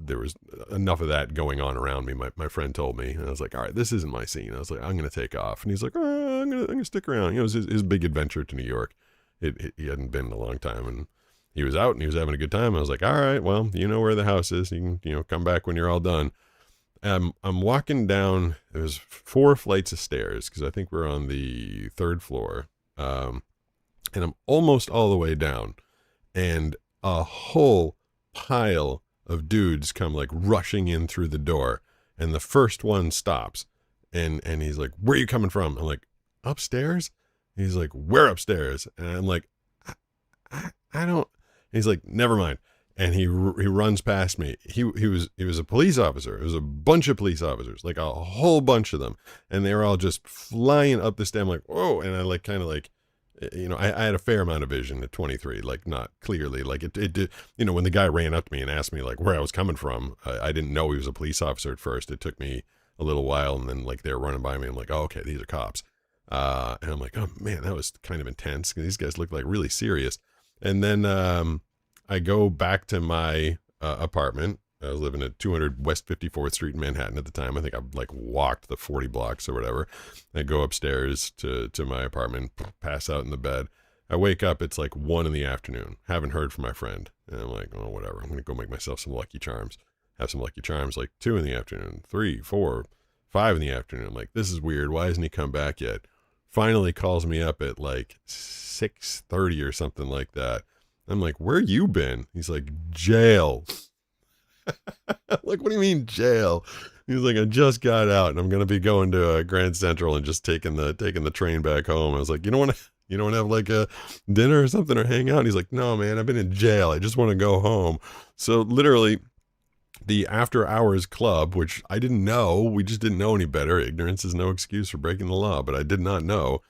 enough of that going on around me. My friend told me, and I was like, all right, this isn't my scene. I was like, I'm gonna take off. And he's like, oh, I'm gonna stick around. You know, it was his big adventure to New York. He hadn't been in a long time, and he was out and he was having a good time. I was like, all right, well, you know where the house is. You can come back when you're all done. I'm walking down. There's 4 flights of stairs because I think we're on the 3rd floor. And I'm almost all the way down, and a whole pile of dudes come like rushing in through the door, and the first one stops, and he's like, where are you coming from? I'm like, upstairs? And he's like, where upstairs? And I'm like, I don't. And he's like, never mind. And he runs past me. He was a police officer. It was a bunch of police officers, like a whole bunch of them, and they were all just flying up the stem like, whoa. And I like kind of like, you know, I had a fair amount of vision at 23, like not clearly, like it did, you know, when the guy ran up to me and asked me like where I was coming from, I didn't know he was a police officer at first. It took me a little while, and then like they were running by me. I'm like, oh, okay, these are cops. And I'm like, oh man, that was kind of intense. These guys look like really serious. And then, I go back to my, apartment. I was living at 200 West 54th Street in Manhattan at the time. I think I like walked the 40 blocks or whatever. I go upstairs to my apartment, pass out in the bed. I wake up, it's like 1 PM. Haven't heard from my friend. And I'm like, oh, whatever. I'm going to go make myself some Lucky Charms. Have some Lucky Charms like 2 PM, 3, 4, 5 PM. I'm like, this is weird. Why hasn't he come back yet? Finally calls me up at like 6:30 or something like that. I'm like, where you been? He's like, jail. Like, what do you mean jail? He's like, I just got out and I'm going to be going to Grand Central and just taking the train back home. I was like, you don't want to have like a dinner or something or hang out? And he's like, no, man, I've been in jail. I just want to go home. So literally the after hours club, which I didn't know, we just didn't know any better. Ignorance is no excuse for breaking the law, but I did not know.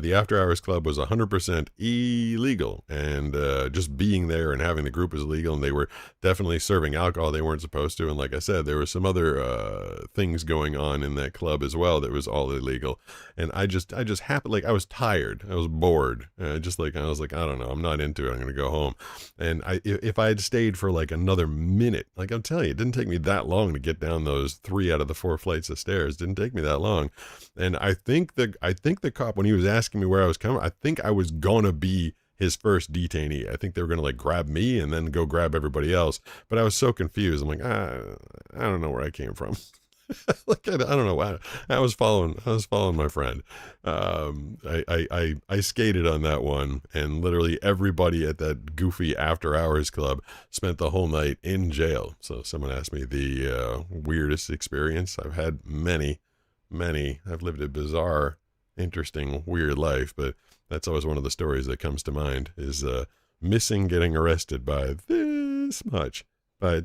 The after hours club was 100% illegal, and just being there and having the group was illegal, and they were definitely serving alcohol they weren't supposed to. And like I said, there were some other things going on in that club as well that was all illegal. And I just happened, like I was tired, I was bored, I was like, I don't know, I'm not into it, I'm gonna go home. And if I had stayed for like another minute, like I'm telling you, it didn't take me that long to get down those 3 out of the 4 flights of stairs. It didn't take me that long. And I think the cop, when he was asking me where I was coming, I think I was gonna be his first detainee. I think they were gonna like grab me and then go grab everybody else. But I was so confused. I'm like, I don't know where I came from. Like I don't know why. I was following my friend. I skated on that one, and literally everybody at that goofy after hours club spent the whole night in jail. So someone asked me the weirdest experience. I've had many. I've lived a bizarre, interesting, weird life, but that's always one of the stories that comes to mind is missing getting arrested by this much, by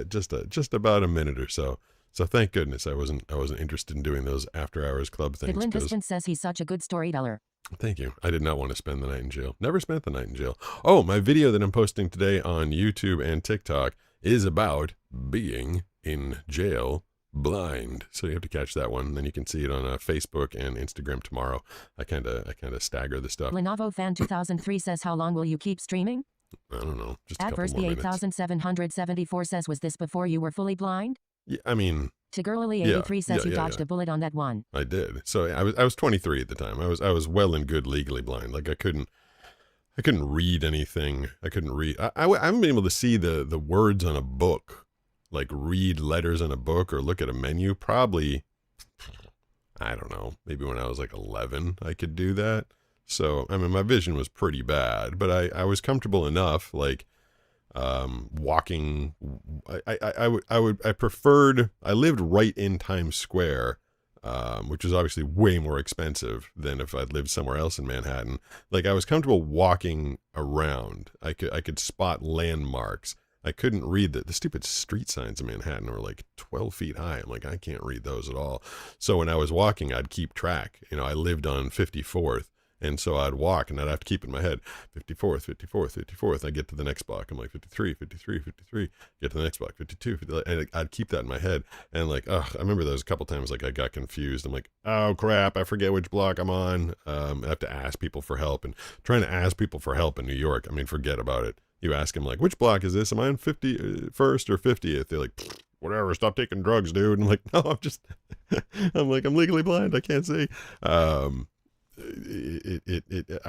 just about a minute or so. So thank goodness I wasn't interested in doing those after hours club things. Hidlin Distance says he's such a good storyteller. Thank you. I did not want to spend the night in jail. Never spent the night in jail. Oh, my video that I'm posting today on YouTube and TikTok is about being in jail blind. So you have to catch that one. Then you can see it on Facebook and Instagram tomorrow. I kind of stagger the stuff. Lenovo Fan 2003 says, how long will you keep streaming? I don't know. Just a couple Adverse more minutes. 8774 says, was this before you were fully blind? Yeah, I mean, Tigurlily83 says you dodged a bullet on that one. I did. So I was 23 at the time. I was well and good legally blind. Like I couldn't read anything. I couldn't read. I haven't been able to see the words on a book, like read letters on a book or look at a menu. Probably, I don't know. Maybe when I was like 11, I could do that. So I mean, my vision was pretty bad, but I was comfortable enough. Like. Walking, I preferred, I lived right in Times Square, which is obviously way more expensive than if I'd lived somewhere else in Manhattan. Like I was comfortable walking around. I could spot landmarks. I couldn't read the stupid street signs in Manhattan were like 12 feet high. I'm like, I can't read those at all. So when I was walking, I'd keep track. You know, I lived on 54th. And so I'd walk and I'd have to keep in my head 54th, 54th, 54th. I get to the next block. I'm like 53, 53, 53. Get to the next block, 52, 50, and I'd keep that in my head. And like, I remember those a couple times, like I got confused. I'm like, oh crap, I forget which block I'm on. I have to ask people for help, and trying to ask people for help in New York, I mean, forget about it. You ask them like, which block is this? Am I on 51st or 50th? They're like, whatever, stop taking drugs, dude. And I'm like, no, I'm just, I'm like, I'm legally blind. I can't see. I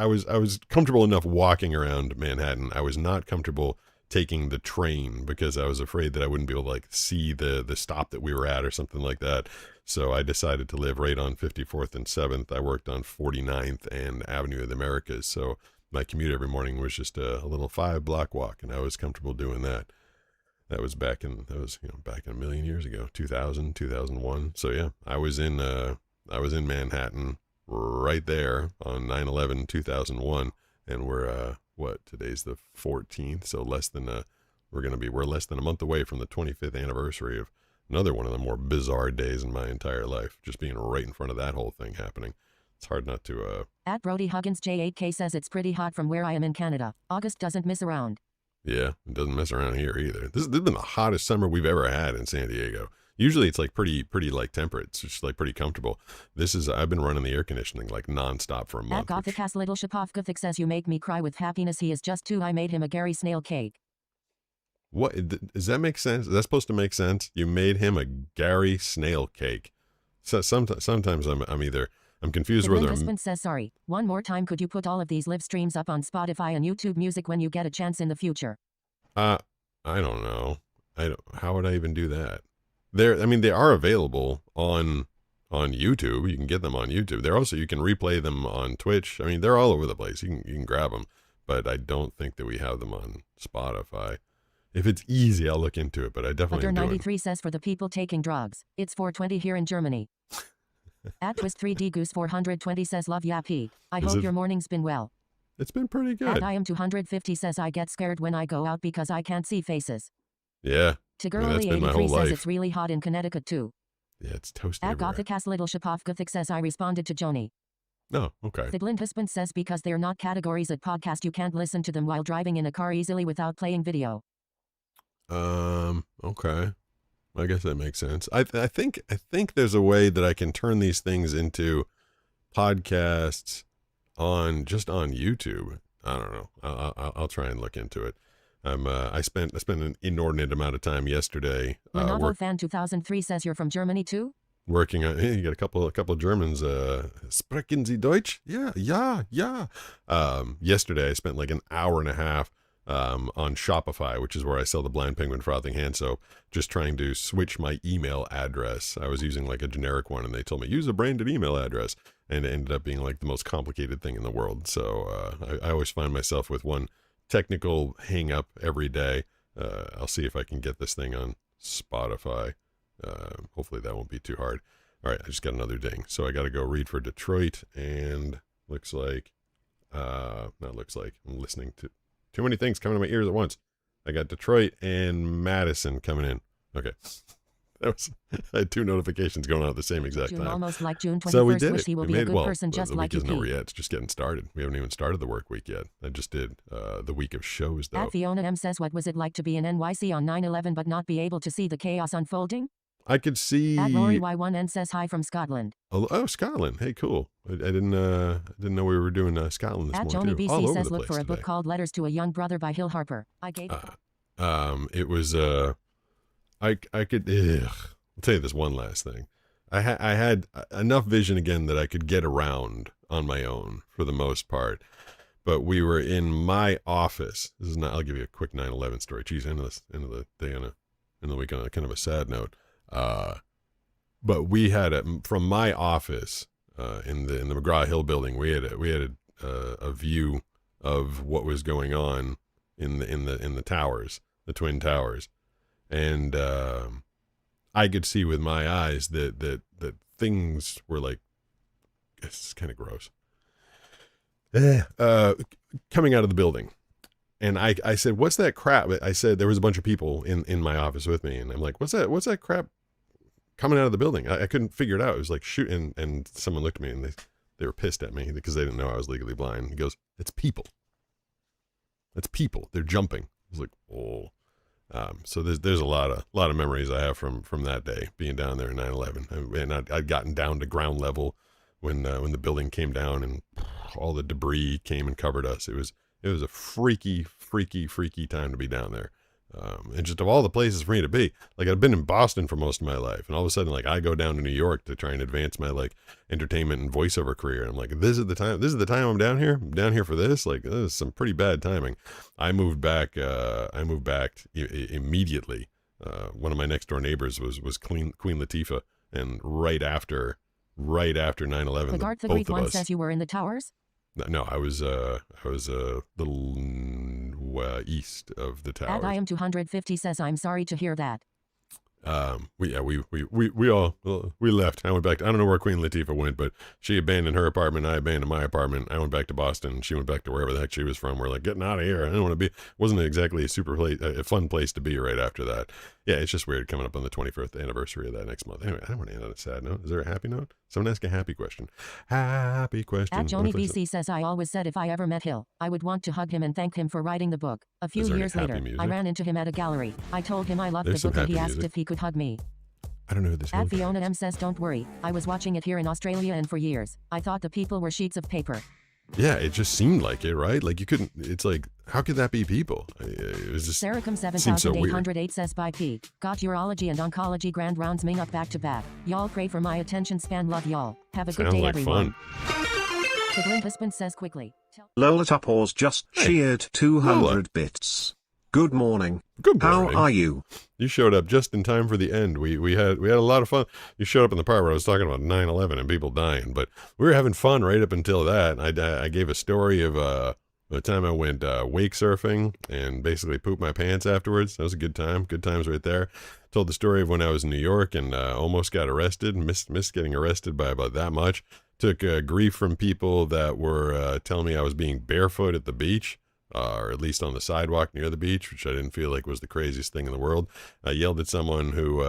was comfortable enough walking around Manhattan. I was not comfortable taking the train because I was afraid that I wouldn't be able to like see the stop that we were at or something like that. So I decided to live right on 54th and 7th. I worked on 49th and Avenue of the Americas. So my commute every morning was just a little 5-block walk, and I was comfortable doing that. That was back in a million years ago, 2000, 2001. So yeah, I was in Manhattan right there on 9/11, 2001, and we're today's the 14th, so we're less than a month away from the 25th anniversary of another one of the more bizarre days in my entire life, just being right in front of that whole thing happening. It's hard not to At Brody Huggins J8K says it's pretty hot from where I am in Canada. August doesn't miss around. Yeah, it doesn't mess around here either. This has been the hottest summer we've ever had in San Diego. Usually it's like pretty like temperate. It's just like pretty comfortable. I've been running the air conditioning like nonstop for a month. At Gothic has Little Shapov Gothic says you make me cry with happiness. He is just 2. I made him a Gary snail cake. What does that make sense? Is that supposed to make sense? You made him a Gary snail cake. So sometimes I'm confused whether husband says sorry. One more time, could you put all of these live streams up on Spotify and YouTube Music when you get a chance in the future? I don't know. How would I even do that? They are available on YouTube. You can get them on YouTube. You can replay them on Twitch. I mean, they're all over the place. You can grab them, but I don't think that we have them on Spotify. If it's easy, I'll look into it, but I definitely am doing. 93 says for the people taking drugs. It's 420 here in Germany. At Twist3D Goose 420 says love ya P. I hope your morning's been well. It's been pretty good. At I am 250 says I get scared when I go out because I can't see faces. Yeah. Tigurly 83 says it's really hot in Connecticut too. Yeah, it's toasty. At Gothic has Little Shapov Gothic says I responded to Joni. No, okay. The blind husband says because they're not categories at podcast you can't listen to them while driving in a car easily without playing video. Okay. I guess that makes sense. I think there's a way that I can turn these things into podcasts on YouTube. I don't know. I'll try and look into it. I spent an inordinate amount of time yesterday. Lenovo Fan 2003 says you're from Germany too? Working on, you got a couple of Germans, sprechen Sie Deutsch? Yeah. Yesterday I spent like an hour and a half on Shopify, which is where I sell the Blind Penguin Frothing Hand Soap, just trying to switch my email address. I was using like a generic one and they told me use a branded email address, and it ended up being like the most complicated thing in the world. So I always find myself with one technical hang up every day. I'll see if I can get this thing on Spotify. Hopefully that won't be too hard. All right, I just got another ding. So I got to go read for Detroit, and I'm listening to too many things coming to my ears at once. I got Detroit and Madison coming in. Okay. I had 2 notifications going on at the same exact June time. Almost like June 21st. So we did wish it. he will We be made a good well, person just the like week you. isn't over yet. It's just getting started. We haven't even started the work week yet. I just did the week of shows, though. At Fiona M says, what was it like to be in NYC on 9/11 but not be able to see the chaos unfolding? I could see. At Lori Y1N says hi from Scotland. Oh, Scotland. Hey, cool. I didn't know we were doing Scotland this At morning. Joni too. All BC over says the look for place a book today. called Letters to a Young Brother by Hill Harper. I gave It was I could I'll tell you this one last thing. I had enough vision again that I could get around on my own for the most part. But we were in my office. This is not. I'll give you a quick 9/11 story. Geez, end of the day in the week on a kind of a sad note. But we had from my office in the McGraw Hill building. We had a view of what was going on in the towers, the Twin Towers, and I could see with my eyes that things were like, it's kind of gross. Coming out of the building. And I said, what's that crap? I said, there was a bunch of people in my office with me. And I'm like, what's that crap coming out of the building? I couldn't figure it out. It was like, shoot. And someone looked at me and They were pissed at me because they didn't know I was legally blind. He goes, "It's people. It's people. They're jumping." I was like, "Oh." So there's a lot of memories I have from that day, being down there in 9/11, and I'd gotten down to ground level when the building came down and all the debris came and covered us. It was a freaky time to be down there. And just of all the places for me to be, like I'd been in Boston for most of my life, and all of a sudden, like I go down to New York to try and advance my like entertainment and voiceover career. And I'm like, this is the time I'm down here. I'm down here for this. Like, this is some pretty bad timing. I moved back immediately. One of my next door neighbors was Queen Latifah, and right after 9/11, The guard the both Greek of one us. says you were in the towers? No, I was a little east of the towers. At IM250 says I'm sorry to hear that. We left. I went back. I don't know where Queen Latifah went, but she abandoned her apartment. I abandoned my apartment. I went back to Boston. She went back to wherever the heck she was from. We're like, getting out of here. I don't want to be. Wasn't exactly a fun place to be right after that. Yeah, it's just weird coming up on the 21st anniversary of that next month. Anyway, I don't want to end on a sad note. Is there a happy note? Someone ask a happy question. Happy question. At Joni BC says I always said if I ever met Hill, I would want to hug him and thank him for writing the book. A few Is there any years happy later, music? I ran into him at a gallery. I told him I loved There's the book some and he happy asked music. if he could hug me. I don't know who this At is. Fiona M says don't worry, I was watching it here in Australia and for years, I thought the people were sheets of paper. Yeah, it just seemed like it, right? Like you couldn't. It's like, how could that be people? It was just. Saracom seems so weird. 7808 says by P. Got urology and oncology grand rounds ming up back to back. Y'all pray for my attention span. Love y'all. Have a good Sounds day, like everyone. fun. The Glint husband says quickly. Lola Tupors just cheered 200 bits. Good morning. Good morning. How are you? You showed up just in time for the end. We had a lot of fun. You showed up in the part where I was talking about 9/11 and people dying, but we were having fun right up until that. I gave a story of the time I went wake surfing and basically pooped my pants afterwards. That was a good time. Good times right there. Told the story of when I was in New York and almost got arrested. Missed getting arrested by about that much. Took grief from people that were telling me I was being barefoot at the beach. Or at least on the sidewalk near the beach, which I didn't feel like was the craziest thing in the world. I yelled at someone who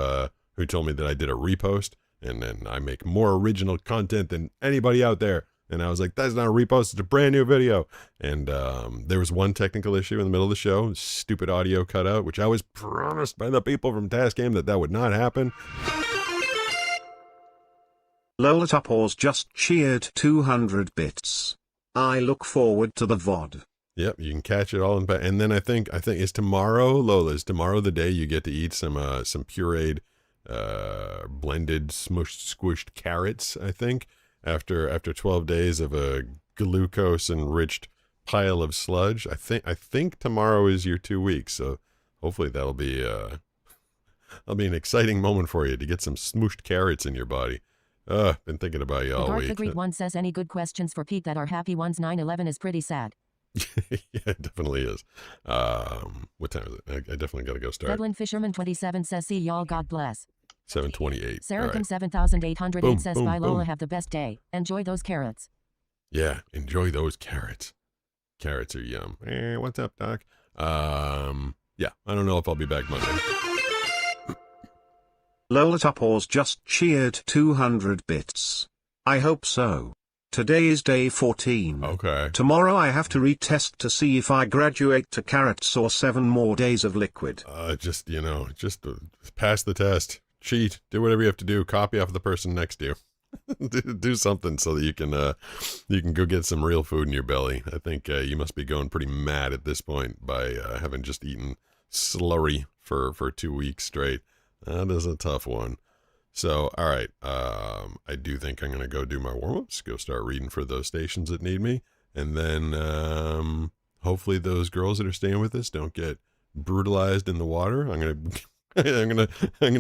told me that I did a repost, and then I make more original content than anybody out there. And I was like, that's not a repost, it's a brand new video. And there was one technical issue in the middle of the show, stupid audio cutout, which I was promised by the people from Tascam that would not happen. Lola Tupors just cheered 200 bits. I look forward to the VOD. Yep, you can catch it all in back. And then I think is tomorrow, Lola, is tomorrow the day you get to eat some pureed, blended, squished carrots, I think, after 12 days of a glucose-enriched pile of sludge. I think tomorrow is your 2 weeks, so hopefully that'll be an exciting moment for you to get some smooshed carrots in your body. Been thinking about you all Garth week. the Greek one says any good questions for Pete that are happy ones. 9/11 is pretty sad. Yeah, it definitely is. What time is it? I definitely got to go start. Devlin Fisherman 27 says see y'all, God bless. 7:28. Saracom 7808 Boom, says boom, bye Lola, boom. have the best day. Enjoy those carrots. Yeah, enjoy those carrots. Carrots are yum. What's up, Doc? Yeah, I don't know if I'll be back Monday. Lola Tupors just cheered 200 bits. I hope so. Today is day 14. Okay. Tomorrow I have to retest to see if I graduate to carrots or 7 more days of liquid. Just pass the test. Cheat. Do whatever you have to do. Copy off the person next to you. do something so that you can go get some real food in your belly. I think you must be going pretty mad at this point by having just eaten slurry for 2 weeks straight. That is a tough one. So, all right, I do think I'm going to go do my warm-ups, go start reading for those stations that need me, and then hopefully those girls that are staying with us don't get brutalized in the water. I'm gonna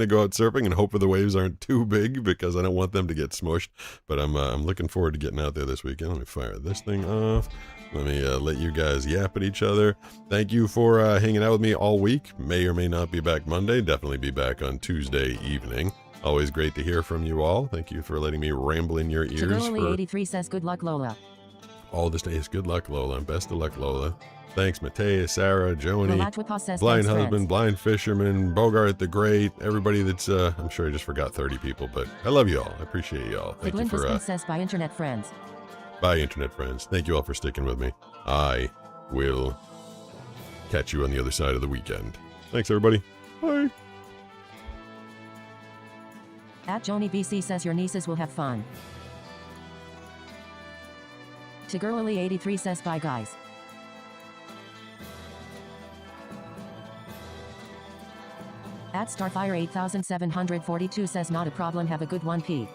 go out surfing and hope the waves aren't too big because I don't want them to get smushed. But I'm looking forward to getting out there this weekend. Let me fire this thing off. Let me let you guys yap at each other. Thank you for hanging out with me all week. May or may not be back Monday. Definitely be back on Tuesday evening. Always great to hear from you all. Thank you for letting me ramble in your ears for 83 says good luck Lola. all this days. Good luck, Lola. Best of luck, Lola. Thanks, Matea, Sarah, Joni, Malachwipa says Blind thanks, Husband, friends. Blind Fisherman, Bogart the Great, everybody that's, I'm sure I just forgot 30 people, but I love you all. I appreciate you all. The Thank you Glint for, husband says by internet friends. Bye, internet friends. Thank you all for sticking with me. I will catch you on the other side of the weekend. Thanks, everybody. Bye. At Joni BC says your nieces will have fun. Tigurlily83 says bye guys. At Starfire 8742 says not a problem, have a good one, P.